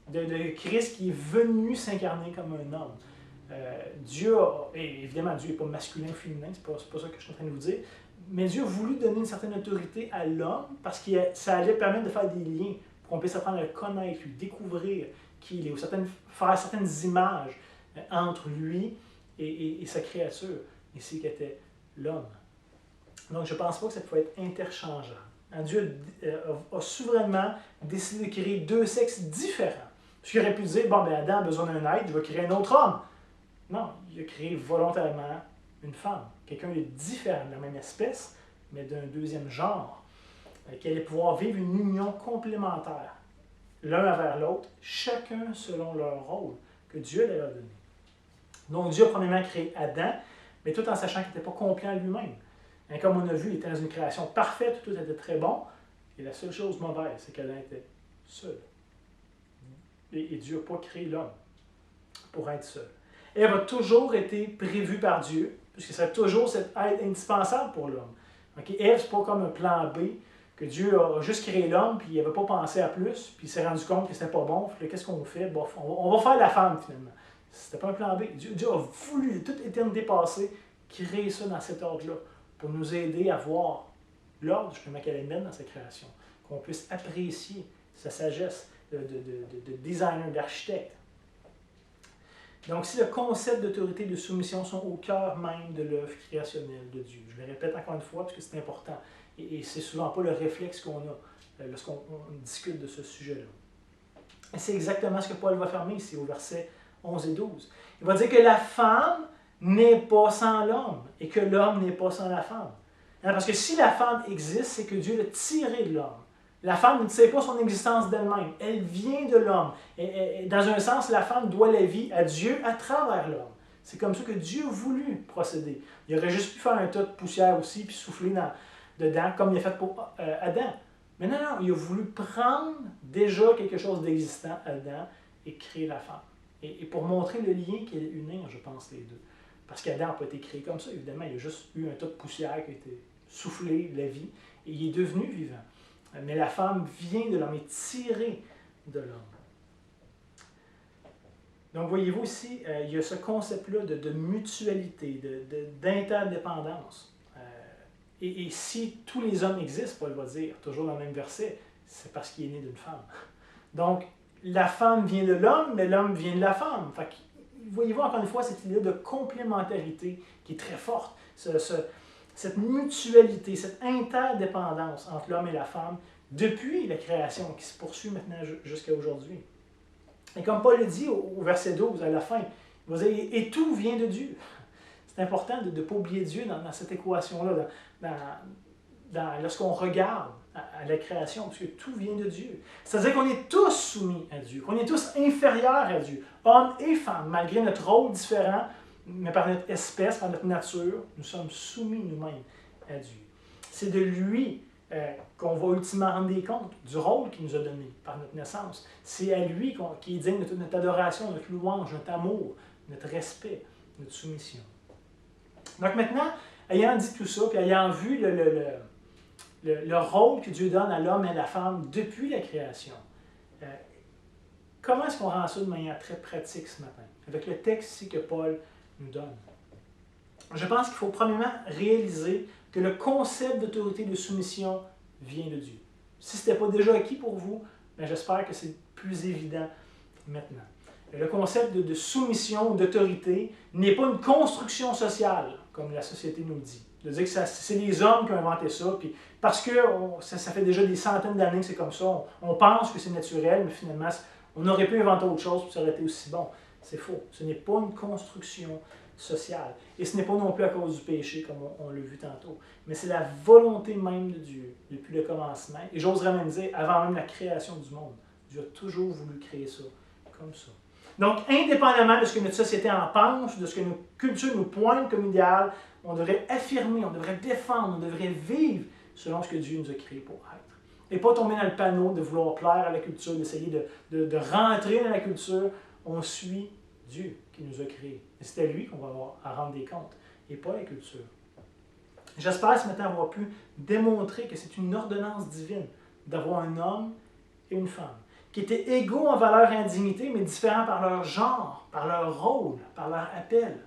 De Christ qui est venu s'incarner comme un homme. Dieu a, et évidemment, Dieu n'est pas masculin ou féminin, c'est pas ça que je suis en train de vous dire, mais Dieu a voulu donner une certaine autorité à l'homme parce que ça allait permettre de faire des liens pour qu'on puisse apprendre à le connaître, lui découvrir qui il est, ou faire certaines images entre lui et sa créature, ici qui était l'homme. Donc je ne pense pas que ça pouvait être interchangeable. Dieu a souverainement décidé de créer deux sexes différents. Parce qu'il aurait pu dire, bon, ben Adam a besoin d'un être, je vais créer un autre homme. Non, il a créé volontairement une femme, quelqu'un de différent, de la même espèce, mais d'un deuxième genre, qui allait pouvoir vivre une union complémentaire, l'un envers l'autre, chacun selon leur rôle que Dieu leur a donné. Donc Dieu a premièrement créé Adam, mais tout en sachant qu'il n'était pas complet en lui-même. Et comme on a vu, il était dans une création parfaite, tout était très bon, et la seule chose mauvaise, c'est qu'Adam était seul. Et Dieu n'a pas créé l'homme pour être seul. Ève a toujours été prévue par Dieu, puisque c'est toujours cette aide indispensable pour l'homme. Okay? Ève, ce n'est pas comme un plan B, que Dieu a juste créé l'homme, puis il n'avait pas pensé à plus, puis il s'est rendu compte que c'était pas bon, puis qu'est-ce qu'on fait? Bon, on va faire la femme, finalement. C'était pas un plan B. Dieu a voulu, toute éternité passée, créer ça dans cet ordre-là, pour nous aider à voir l'ordre, justement, qu'elle amène dans sa création, qu'on puisse apprécier sa sagesse de designer, d'architecte. Donc, si le concept d'autorité et de soumission sont au cœur même de l'œuvre créationnelle de Dieu, je le répète encore une fois parce que c'est important, et c'est souvent pas le réflexe qu'on a lorsqu'on discute de ce sujet-là. Et c'est exactement ce que Paul va fermer ici au verset 11 et 12. Il va dire que la femme n'est pas sans l'homme et que l'homme n'est pas sans la femme. Parce que si la femme existe, c'est que Dieu l'a tirée de l'homme. La femme ne sait pas son existence d'elle-même. Elle vient de l'homme. Et dans un sens, la femme doit la vie à Dieu à travers l'homme. C'est comme ça que Dieu a voulu procéder. Il aurait juste pu faire un tas de poussière aussi, puis souffler dedans, comme il a fait pour Adam. Mais non, il a voulu prendre déjà quelque chose d'existant, Adam, et créer la femme. Et pour montrer le lien qui est unir, je pense, les deux. Parce qu'Adam n'a pas été créé comme ça, évidemment. Il a juste eu un tas de poussière qui a été soufflé de la vie, et il est devenu vivant. Mais la femme vient de l'homme, est tirée de l'homme. Donc, voyez-vous ici, il y a ce concept-là de mutualité, d'interdépendance. Et si tous les hommes existent, Paul va dire, toujours dans le même verset, c'est parce qu'il est né d'une femme. Donc, la femme vient de l'homme, mais l'homme vient de la femme. Fait que, voyez-vous encore une fois cette idée de complémentarité qui est très forte. Cette mutualité, cette interdépendance entre l'homme et la femme depuis la création qui se poursuit maintenant jusqu'à aujourd'hui. Et comme Paul le dit au verset 12, à la fin, il va dire « Et tout vient de Dieu ». C'est important de ne pas oublier Dieu dans cette équation-là, lorsqu'on regarde à la création, parce que tout vient de Dieu. C'est-à-dire qu'on est tous soumis à Dieu, qu'on est tous inférieurs à Dieu, hommes et femmes, malgré notre rôle différent, mais par notre espèce, par notre nature, nous sommes soumis nous-mêmes à Dieu. C'est de lui qu'on va ultimement rendre des comptes du rôle qu'il nous a donné par notre naissance. C'est à lui qui est digne de toute notre adoration, notre louange, notre amour, notre respect, notre soumission. Donc maintenant, ayant dit tout ça, puis ayant vu le rôle que Dieu donne à l'homme et à la femme depuis la création, comment est-ce qu'on rend ça de manière très pratique ce matin, avec le texte ici que Paul nous donne? Je pense qu'il faut premièrement réaliser que le concept d'autorité de soumission vient de Dieu. Si ce n'était pas déjà acquis pour vous, ben j'espère que c'est plus évident maintenant. Le concept de soumission ou d'autorité n'est pas une construction sociale, comme la société nous le dit. De dire que c'est les hommes qui ont inventé ça, puis parce que ça fait déjà des centaines d'années que c'est comme ça, on pense que c'est naturel, mais finalement, on aurait pu inventer autre chose, puis ça aurait été aussi bon. C'est faux. Ce n'est pas une construction sociale. Et ce n'est pas non plus à cause du péché, comme on l'a vu tantôt. Mais c'est la volonté même de Dieu, depuis le commencement. Et j'oserais même dire, avant même la création du monde. Dieu a toujours voulu créer ça, comme ça. Donc, indépendamment de ce que notre société en pense, de ce que nos cultures nous pointent comme idéal, on devrait affirmer, on devrait défendre, on devrait vivre selon ce que Dieu nous a créé pour être. Et pas tomber dans le panneau de vouloir plaire à la culture, d'essayer de rentrer dans la culture. On suit Dieu qui nous a créés. Et c'est à lui qu'on va avoir à rendre des comptes, et pas la culture. J'espère ce matin avoir pu démontrer que c'est une ordonnance divine d'avoir un homme et une femme, qui étaient égaux en valeur et en dignité, mais différents par leur genre, par leur rôle, par leur appel,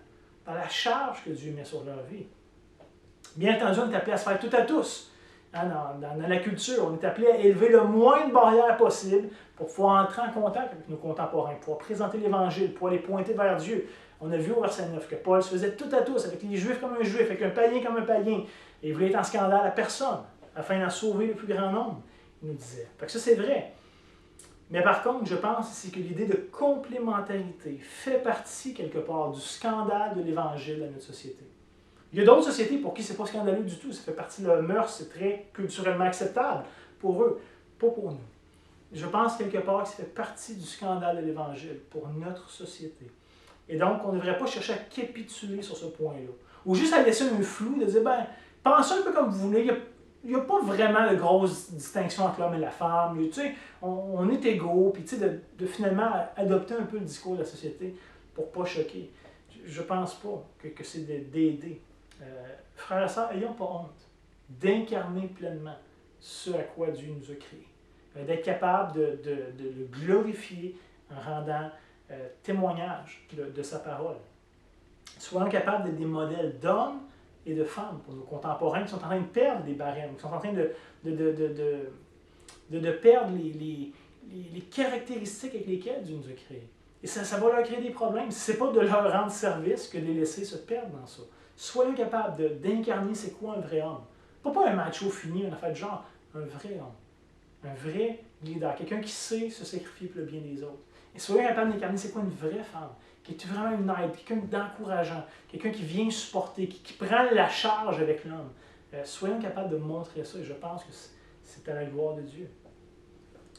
par la charge que Dieu met sur leur vie. Bien entendu, on est appelé à se faire tout à tous. Dans la culture, on est appelé à élever le moins de barrières possible pour pouvoir entrer en contact avec nos contemporains, pour pouvoir présenter l'Évangile, pour les pointer vers Dieu. On a vu au verset 9 que Paul se faisait tout à tous, avec les Juifs comme un Juif, avec un païen comme un païen, et il voulait être en scandale à personne, afin d'en sauver le plus grand nombre, il nous disait. Fait que ça, c'est vrai. Mais par contre, je pense ici que l'idée de complémentarité fait partie quelque part du scandale de l'Évangile dans notre société. Il y a d'autres sociétés pour qui ce n'est pas scandaleux du tout, ça fait partie de leur mœurs, c'est très culturellement acceptable pour eux, pas pour nous. Je pense quelque part que ça fait partie du scandale de l'Évangile pour notre société. Et donc, on ne devrait pas chercher à capituler sur ce point-là. Ou juste à laisser un flou, de dire, ben, pensez un peu comme vous voulez, il n'y a pas vraiment de grosse distinction entre l'homme et la femme. Tu sais, on est égaux, puis tu sais, de finalement adopter un peu le discours de la société pour ne pas choquer. Je ne pense pas que c'est d'aider. Frères et sœurs, ayons pas honte d'incarner pleinement ce à quoi Dieu nous a créés. D'être capable de le glorifier en rendant témoignage de sa parole. Soyons capables d'être des modèles d'hommes et de femmes pour nos contemporains qui sont en train de perdre des barèmes, qui sont en train de perdre les caractéristiques avec lesquelles Dieu nous a créés. Et ça va leur créer des problèmes. Ce n'est pas de leur rendre service que de les laisser se perdre dans ça. Soyons capables d'incarner c'est quoi un vrai homme. Pas un macho fini, une affaire de genre, un vrai homme. Un vrai leader, quelqu'un qui sait se sacrifier pour le bien des autres. Et soyons capables d'incarner c'est quoi une vraie femme, qui est vraiment une aide, quelqu'un d'encourageant, quelqu'un qui vient supporter, qui prend la charge avec l'homme. Soyons capables de montrer ça, et je pense que c'est à la gloire de Dieu.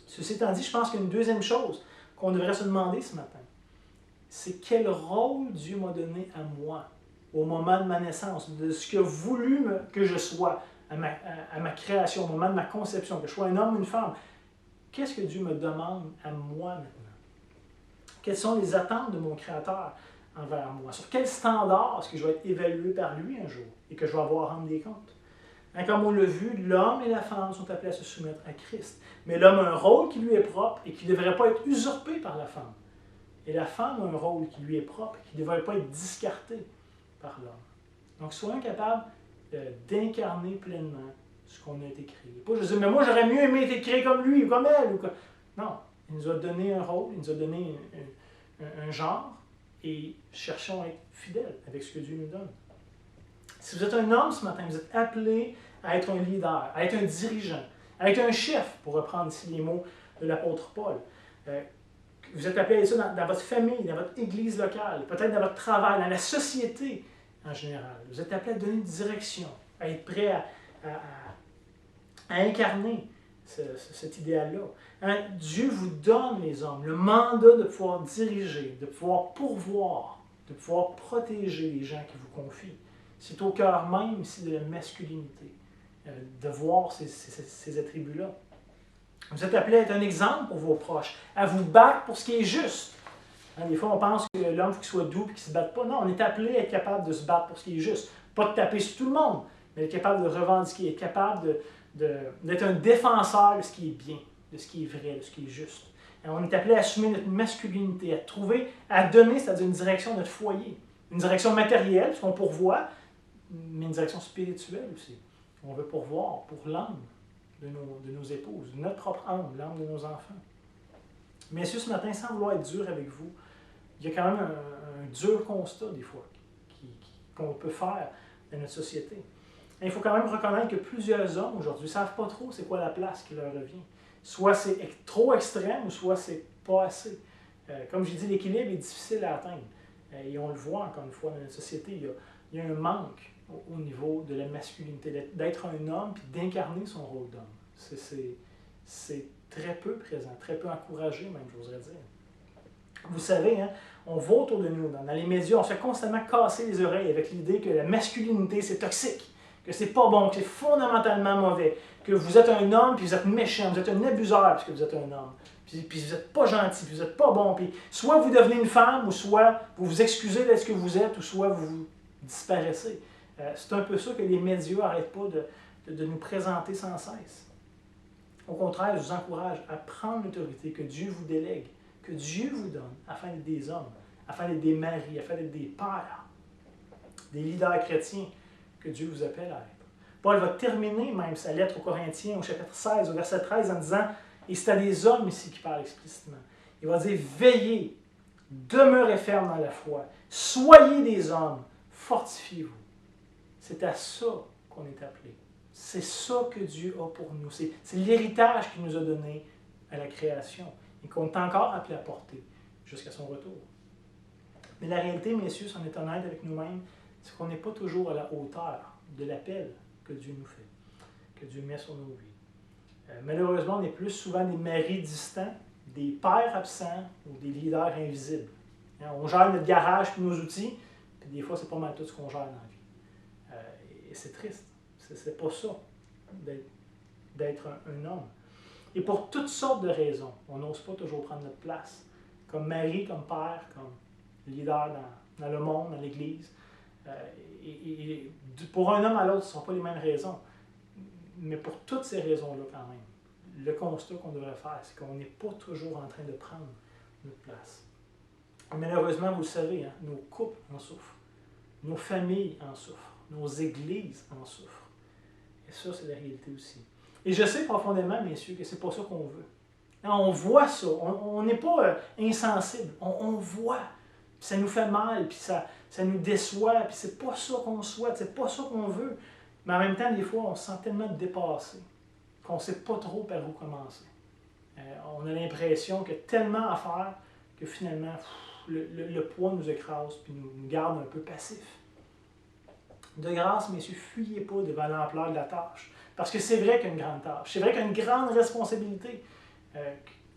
Ceci étant dit, je pense qu'une deuxième chose qu'on devrait se demander ce matin, c'est quel rôle Dieu m'a donné à moi au moment de ma naissance, de ce qu'il a voulu que je sois à ma création, au moment de ma conception, que je sois un homme ou une femme. Qu'est-ce que Dieu me demande à moi maintenant? Quelles sont les attentes de mon Créateur envers moi? Sur quel standard est-ce que je vais être évalué par lui un jour et que je vais avoir à rendre des comptes? Comme on l'a vu, l'homme et la femme sont appelés à se soumettre à Christ. Mais l'homme a un rôle qui lui est propre et qui ne devrait pas être usurpé par la femme. Et la femme a un rôle qui lui est propre et qui ne devrait pas être discarté par l'homme. Donc, soyons capables d'incarner pleinement ce qu'on a été créé. Pas je dis, mais moi, j'aurais mieux aimé être créé comme lui ou comme elle. Non, il nous a donné un rôle, il nous a donné un genre, et cherchons à être fidèles avec ce que Dieu nous donne. Si vous êtes un homme ce matin, vous êtes appelé à être un leader, à être un dirigeant, à être un chef, pour reprendre ici les mots de l'apôtre Paul. Vous êtes appelé à ça dans votre famille, dans votre église locale, peut-être dans votre travail, dans la société en général. Vous êtes appelé à donner une direction, à être prêt à incarner cet idéal-là. Dieu vous donne, les hommes, le mandat de pouvoir diriger, de pouvoir pourvoir, de pouvoir protéger les gens qui vous confient. C'est au cœur même ici de la masculinité. de voir ces attributs-là. Vous êtes appelé à être un exemple pour vos proches, à vous battre pour ce qui est juste. Hein, des fois, on pense que l'homme, faut qu'il soit doux et qu'il ne se batte pas. Non, on est appelé à être capable de se battre pour ce qui est juste. Pas de taper sur tout le monde, mais être capable de revendiquer, être capable d'être un défenseur de ce qui est bien, de ce qui est vrai, de ce qui est juste. Et on est appelé à assumer notre masculinité, à trouver, à donner, c'est-à-dire une direction à notre foyer. Une direction matérielle, parce qu'on pourvoit, mais une direction spirituelle aussi. On veut pourvoir pour l'âme de nos épouses, notre propre âme, l'âme de nos enfants. Messieurs, ce matin, sans vouloir être dur avec vous, il y a quand même un dur constat, des fois, qu'on peut faire dans notre société. Et il faut quand même reconnaître que plusieurs hommes, aujourd'hui, ne savent pas trop c'est quoi la place qui leur revient. Soit c'est trop extrême, ou soit c'est pas assez. Comme je dis, l'équilibre est difficile à atteindre. Et on le voit, encore une fois, dans notre société, il y a un manque au niveau de la masculinité, d'être un homme et d'incarner son rôle d'homme. C'est très peu présent, très peu encouragé même, j'oserais dire. Vous savez, hein, on voit autour de nous, dans les médias, on se fait constamment casser les oreilles avec l'idée que la masculinité, c'est toxique, que c'est pas bon, que c'est fondamentalement mauvais, que vous êtes un homme puis vous êtes méchant, vous êtes un abuseur parce que vous êtes un homme, puis vous n'êtes pas gentil, puis vous n'êtes pas bon, puis soit vous devenez une femme, ou soit vous vous excusez d'être ce que vous êtes, ou soit vous disparaissez. C'est un peu ça que les médias n'arrêtent pas de nous présenter sans cesse. Au contraire, je vous encourage à prendre l'autorité que Dieu vous délègue, que Dieu vous donne, afin d'être des hommes, afin d'être des maris, afin d'être des pères, des leaders chrétiens que Dieu vous appelle à être. Paul va terminer même sa lettre aux Corinthiens au chapitre 16, au verset 13, en disant, et c'est à des hommes ici qui parlent explicitement, il va dire, veillez, demeurez fermes dans la foi, soyez des hommes, fortifiez-vous. C'est à ça qu'on est appelé. C'est ça que Dieu a pour nous. C'est l'héritage qu'il nous a donné à la création et qu'on est encore appelé à porter jusqu'à son retour. Mais la réalité, messieurs, si on est honnête avec nous-mêmes, c'est qu'on n'est pas toujours à la hauteur de l'appel que Dieu nous fait, que Dieu met sur nos vies. Malheureusement, on est plus souvent des maris distants, des pères absents ou des leaders invisibles. On gère notre garage et nos outils, puis des fois, c'est pas mal tout ce qu'on gère dans la vie. Et c'est triste. C'est pas ça, d'être un homme. Et pour toutes sortes de raisons, on n'ose pas toujours prendre notre place. Comme mari, comme père, comme leader dans le monde, dans l'Église. Et pour un homme à l'autre, ce ne sont pas les mêmes raisons. Mais pour toutes ces raisons-là, quand même, le constat qu'on devrait faire, c'est qu'on n'est pas toujours en train de prendre notre place. Et malheureusement, vous le savez, hein, nos couples en souffrent. Nos familles en souffrent. Nos églises en souffrent. Et ça, c'est la réalité aussi. Et je sais profondément, messieurs, que c'est pas ça qu'on veut. On voit ça. On n'est pas insensible. On voit. Puis ça nous fait mal, puis ça nous déçoit, puis c'est pas ça qu'on souhaite, c'est pas ça qu'on veut. Mais en même temps, des fois, on se sent tellement dépassé qu'on ne sait pas trop par où commencer. On a l'impression qu'il y a tellement à faire que finalement, le poids nous écrase puis nous garde un peu passifs. De grâce, messieurs, fuyez pas devant l'ampleur de la tâche. Parce que c'est vrai qu'il y a une grande tâche. C'est vrai qu'il y a une grande responsabilité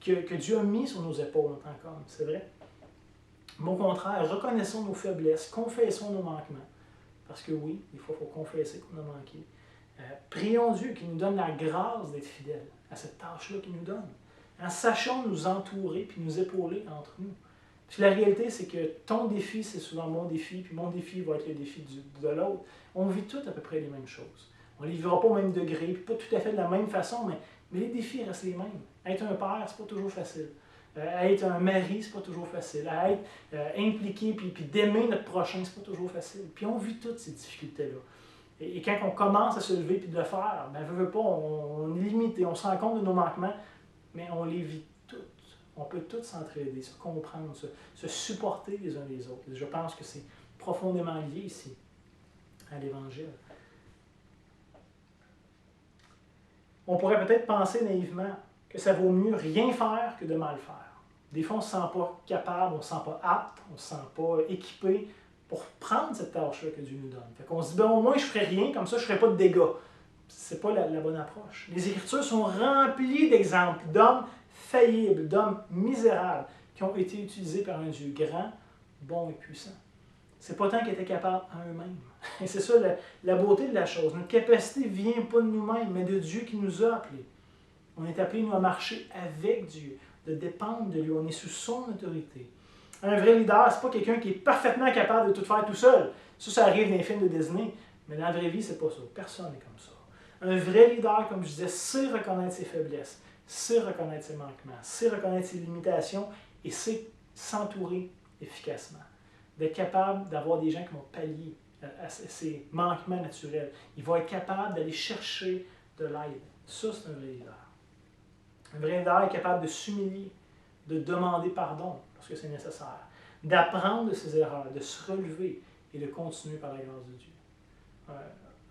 que Dieu a mis sur nos épaules en tant qu'hommes. C'est vrai. Mais au contraire, reconnaissons nos faiblesses, confessons nos manquements. Parce que oui, il faut confesser qu'on a manqué. Prions Dieu qui nous donne la grâce d'être fidèles à cette tâche-là qu'il nous donne. Sachons nous entourer puis nous épauler entre nous. Puis la réalité, c'est que ton défi, c'est souvent mon défi, puis mon défi va être le défi de l'autre. On vit tous à peu près les mêmes choses. On ne les vivra pas au même degré, puis pas tout à fait de la même façon, mais les défis restent les mêmes. Être un père, c'est pas toujours facile. Être un mari, c'est pas toujours facile. Être impliqué, puis d'aimer notre prochain, c'est pas toujours facile. Puis on vit toutes ces difficultés-là. Et quand on commence à se lever puis de le faire, ben, veut pas, on est limité, on se rend compte de nos manquements, mais on les vit toutes. On peut tous s'entraider, se comprendre, se supporter les uns les autres. Et je pense que c'est profondément lié ici à l'Évangile. On pourrait peut-être penser naïvement que ça vaut mieux rien faire que de mal faire. Des fois, on ne se sent pas capable, on ne se sent pas apte, on ne se sent pas équipé pour prendre cette tâche-là que Dieu nous donne. Fait qu'on se dit, ben, au moins, je ne ferai rien, comme ça, je ne ferai pas de dégâts. Ce n'est pas la bonne approche. Les Écritures sont remplies d'exemples d'hommes faillibles, d'hommes misérables, qui ont été utilisés par un Dieu grand, bon et puissant. c'est pas tant qu'ils étaient capables en eux-mêmes. Et c'est ça la beauté de la chose. Notre capacité ne vient pas de nous-mêmes, mais de Dieu qui nous a appelés. On est appelés, nous, à marcher avec Dieu, de dépendre de lui. On est sous son autorité. Un vrai leader, ce n'est pas quelqu'un qui est parfaitement capable de tout faire tout seul. Ça arrive dans les films de Disney, mais dans la vraie vie, c'est pas ça. Personne n'est comme ça. Un vrai leader, comme je disais, sait reconnaître ses faiblesses, sait reconnaître ses manquements, sait reconnaître ses limitations et sait s'entourer efficacement. D'être capable d'avoir des gens qui vont pallier à ces manquements naturels. Il va être capable d'aller chercher de l'aide. Ça, c'est un vrai leader. Un vrai leader est capable de s'humilier, de demander pardon lorsque c'est nécessaire, d'apprendre de ses erreurs, de se relever et de continuer par la grâce de Dieu.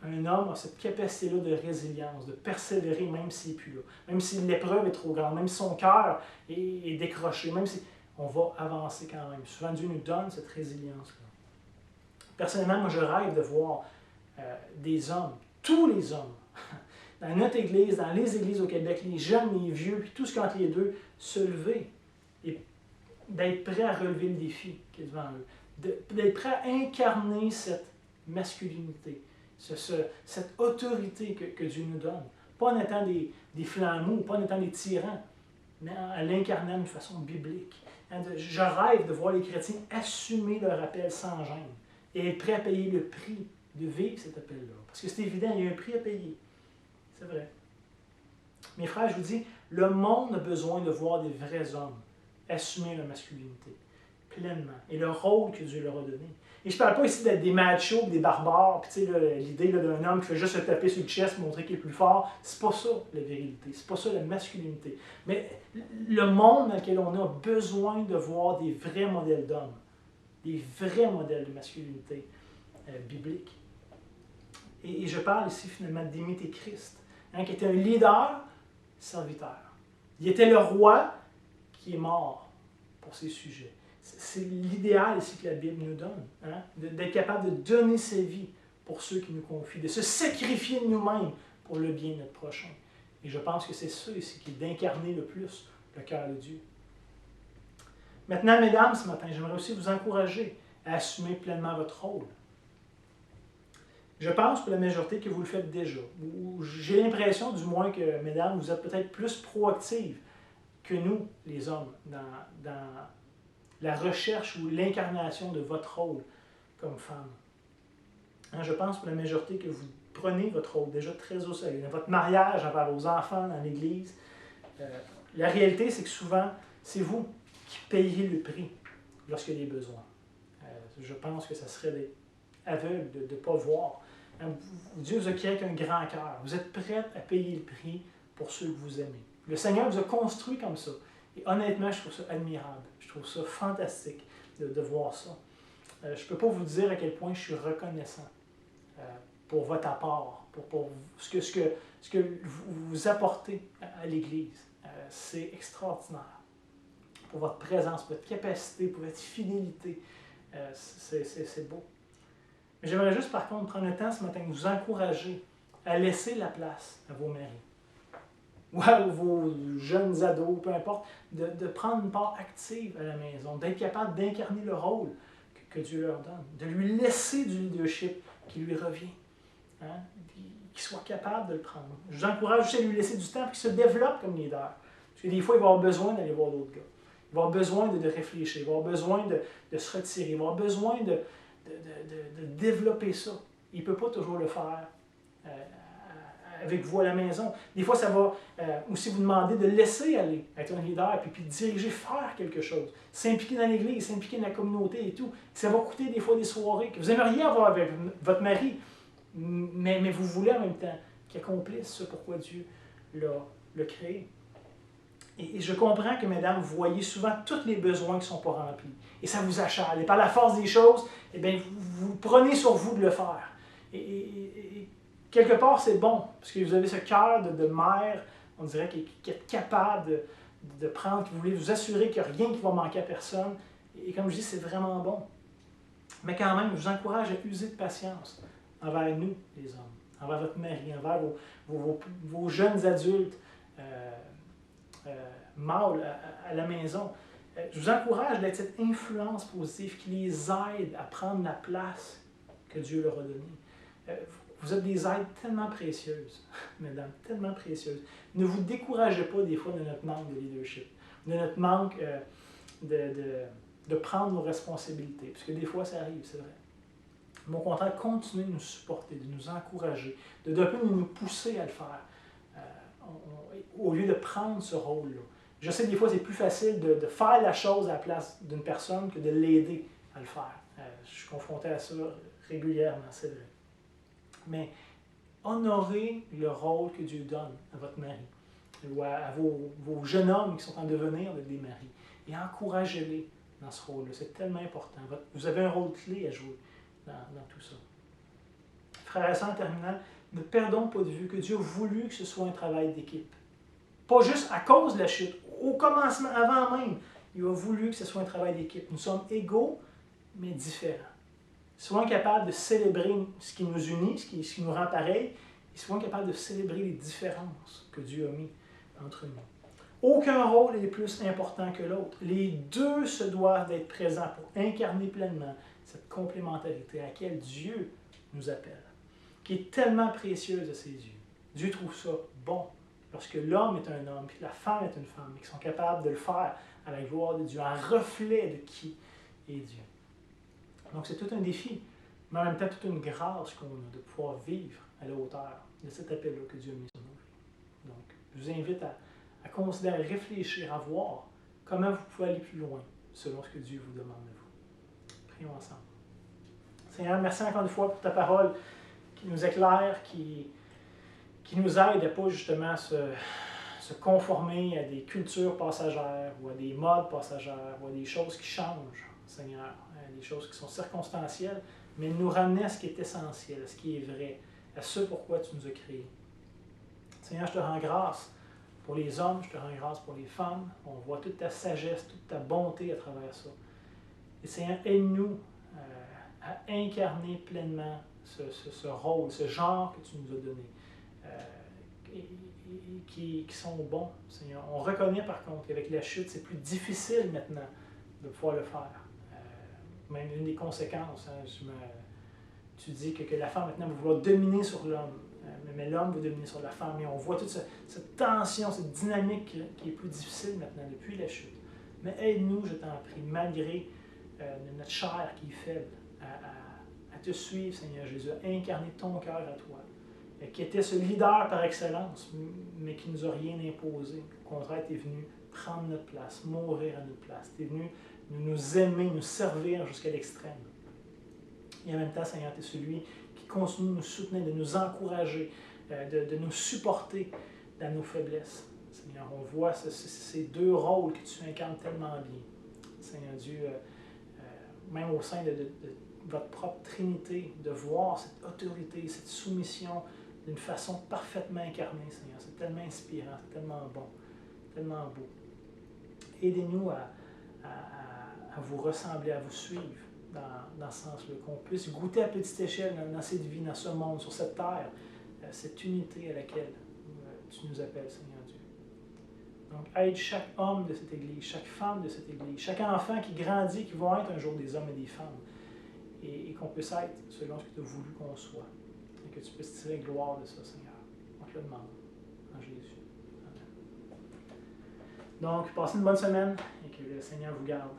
Un homme a cette capacité-là de résilience, de persévérer même s'il n'est plus là, même si l'épreuve est trop grande, même si son cœur est décroché, même si on va avancer quand même. Souvent, Dieu nous donne cette résilience-là. Personnellement, moi, je rêve de voir des hommes, tous les hommes, dans notre Église, dans les églises au Québec, les jeunes, les vieux, puis tout ce qu'entre les deux, se lever et d'être prêts à relever le défi qui est devant eux, d'être prêts à incarner cette masculinité, cette autorité que Dieu nous donne. Pas en étant des flancs mous, pas en étant des tyrans, mais en l'incarnant d'une façon biblique. Je rêve de voir les chrétiens assumer leur appel sans gêne et être prêts à payer le prix de vivre cet appel-là. Parce que c'est évident, il y a un prix à payer. C'est vrai. Mes frères, je vous dis, le monde a besoin de voir des vrais hommes assumer leur masculinité pleinement et le rôle que Dieu leur a donné. Et je ne parle pas ici d'être des machos, des barbares, puis l'idée d'un homme qui fait juste se taper sur le chest, montrer qu'il est plus fort. C'est pas ça la virilité, c'est pas ça la masculinité. Mais le monde dans lequel on a besoin de voir des vrais modèles d'hommes, des vrais modèles de masculinité biblique. Et je parle ici finalement d'imiter Christ, qui était un leader serviteur. Il était le roi qui est mort pour ses sujets. C'est l'idéal ici que la Bible nous donne, d'être capable de donner sa vie pour ceux qui nous confient, de se sacrifier de nous-mêmes pour le bien de notre prochain. Et je pense que c'est ça ici qui est d'incarner le plus le cœur de Dieu. Maintenant, mesdames, ce matin, j'aimerais aussi vous encourager à assumer pleinement votre rôle. Je pense pour la majorité que vous le faites déjà. J'ai l'impression, du moins, que, mesdames, vous êtes peut-être plus proactives que nous, les hommes, dans la recherche ou l'incarnation de votre rôle comme femme. Je pense pour la majorité que vous prenez votre rôle déjà très au sérieux. Dans votre mariage, envers vos enfants, dans l'Église. La réalité, c'est que souvent, c'est vous qui payez le prix lorsqu'il y a des besoins. Je pense que ça serait des aveugles de ne pas voir. Dieu vous a créé avec un grand cœur. Vous êtes prêts à payer le prix pour ceux que vous aimez. Le Seigneur vous a construit comme ça. Et honnêtement, je trouve ça admirable. Je trouve ça fantastique de voir ça. Je ne peux pas vous dire à quel point je suis reconnaissant pour votre apport, pour ce que vous apportez à l'Église. C'est extraordinaire. Pour votre présence, pour votre capacité, pour votre fidélité. C'est beau. Mais j'aimerais juste, par contre, prendre le temps ce matin de vous encourager à laisser la place à vos maris ou à vos jeunes ados, peu importe, de prendre une part active à la maison, d'être capable d'incarner le rôle que Dieu leur donne, de lui laisser du leadership qui lui revient, qu'il soit capable de le prendre. Je vous encourage aussi à lui laisser du temps pour qu'il se développe comme leader. Parce que des fois, il va avoir besoin d'aller voir d'autres gars. Il va avoir besoin de réfléchir, il va avoir besoin de se retirer, il va avoir besoin de développer ça. Il ne peut pas toujours le faire avec vous à la maison. Des fois, ça va aussi vous demander de laisser aller, être un leader, puis diriger, faire quelque chose, s'impliquer dans l'Église, s'impliquer dans la communauté et tout. Ça va coûter des fois des soirées que vous aimeriez avoir avec votre mari, mais vous voulez en même temps qu'il accomplisse ce pourquoi Dieu l'a créé. Et je comprends que, mesdames, vous voyez souvent tous les besoins qui ne sont pas remplis. Et ça vous achale. Et par la force des choses, eh bien, vous prenez sur vous de le faire. Et quelque part, c'est bon, parce que vous avez ce cœur de mère, on dirait, qui est capable de prendre, qui voulait vous assurer qu'il n'y a rien qui va manquer à personne. Et comme je dis, c'est vraiment bon. Mais quand même, je vous encourage à user de patience envers nous, les hommes, envers votre mari, envers vos jeunes adultes, mâles à la maison. Je vous encourage d'être cette influence positive qui les aide à prendre la place que Dieu leur a donnée. Vous êtes des aides tellement précieuses, mesdames, tellement précieuses. Ne vous découragez pas des fois de notre manque de leadership, de notre manque de prendre nos responsabilités, parce que des fois ça arrive, c'est vrai. Mais au contraire, continuez de nous supporter, de nous encourager, de nous pousser à le faire, au lieu de prendre ce rôle-là. Je sais que des fois, c'est plus facile de faire la chose à la place d'une personne que de l'aider à le faire. Je suis confronté à ça régulièrement, c'est vrai. Mais honorez le rôle que Dieu donne à votre mari ou à vos jeunes hommes qui sont en devenir des maris et encouragez-les dans ce rôle-là. C'est tellement important. Vous avez un rôle clé à jouer dans tout ça. Frères et sœurs, en terminant, ne perdons pas de vue que Dieu a voulu que ce soit un travail d'équipe. Pas juste à cause de la chute, au commencement, avant même, il a voulu que ce soit un travail d'équipe. Nous sommes égaux, mais différents. Soyons capables de célébrer ce qui nous unit, ce qui nous rend pareil, et soyons capables de célébrer les différences que Dieu a mis entre nous. Aucun rôle n'est plus important que l'autre. Les deux se doivent d'être présents pour incarner pleinement cette complémentarité à laquelle Dieu nous appelle, qui est tellement précieuse à ses yeux. Dieu trouve ça bon lorsque l'homme est un homme et que la femme est une femme, et qu'ils sont capables de le faire à la gloire de Dieu, un reflet de qui est Dieu. Donc c'est tout un défi, mais en même temps toute une grâce qu'on a de pouvoir vivre à la hauteur de cet appel-là que Dieu a mis sur nos vies. Donc je vous invite à considérer, à réfléchir, à voir comment vous pouvez aller plus loin selon ce que Dieu vous demande de vous. Prions ensemble. Seigneur, merci encore une fois pour ta parole qui nous éclaire, qui nous aide à ne pas justement se conformer à des cultures passagères ou à des modes passagères ou à des choses qui changent, Seigneur, à des choses qui sont circonstancielles, mais nous ramener à ce qui est essentiel, à ce qui est vrai, à ce pourquoi tu nous as créés. Seigneur, je te rends grâce pour les hommes, je te rends grâce pour les femmes. On voit toute ta sagesse, toute ta bonté à travers ça. Et Seigneur, aide-nous à incarner pleinement ce rôle, ce genre que tu nous as donné. Qui sont bons, Seigneur. On reconnaît par contre qu'avec la chute, c'est plus difficile maintenant de pouvoir le faire. Même une des conséquences, tu dis que la femme maintenant va vouloir dominer sur l'homme, mais l'homme va dominer sur la femme. Et on voit toute cette tension, cette dynamique qui est plus difficile maintenant depuis la chute. Mais aide-nous, je t'en prie, malgré notre chair qui est faible, à te suivre, Seigneur Jésus, à incarner ton cœur à toi, qui était ce leader par excellence, mais qui ne nous a rien imposé. Au contraire, tu es venu prendre notre place, mourir à notre place. Tu es venu nous aimer, nous servir jusqu'à l'extrême. Et en même temps, Seigneur, tu es celui qui continue de nous soutenir, de nous encourager, de nous supporter dans nos faiblesses. Seigneur, on voit ces deux rôles que tu incarnes tellement bien. Seigneur Dieu, même au sein de votre propre Trinité, de voir cette autorité, cette soumission d'une façon parfaitement incarnée, Seigneur. C'est tellement inspirant, c'est tellement bon, tellement beau. Aidez-nous à vous ressembler, à vous suivre dans ce sens-là, qu'on puisse goûter à petite échelle dans cette vie, dans ce monde, sur cette terre, cette unité à laquelle tu nous appelles, Seigneur Dieu. Donc, aide chaque homme de cette Église, chaque femme de cette Église, chaque enfant qui grandit, qui vont être un jour des hommes et des femmes, et qu'on puisse être selon ce que tu as voulu qu'on soit, et que tu puisses tirer gloire de ça, Seigneur. On te le demande, en Jésus. Amen. Donc, passez une bonne semaine, et que le Seigneur vous garde.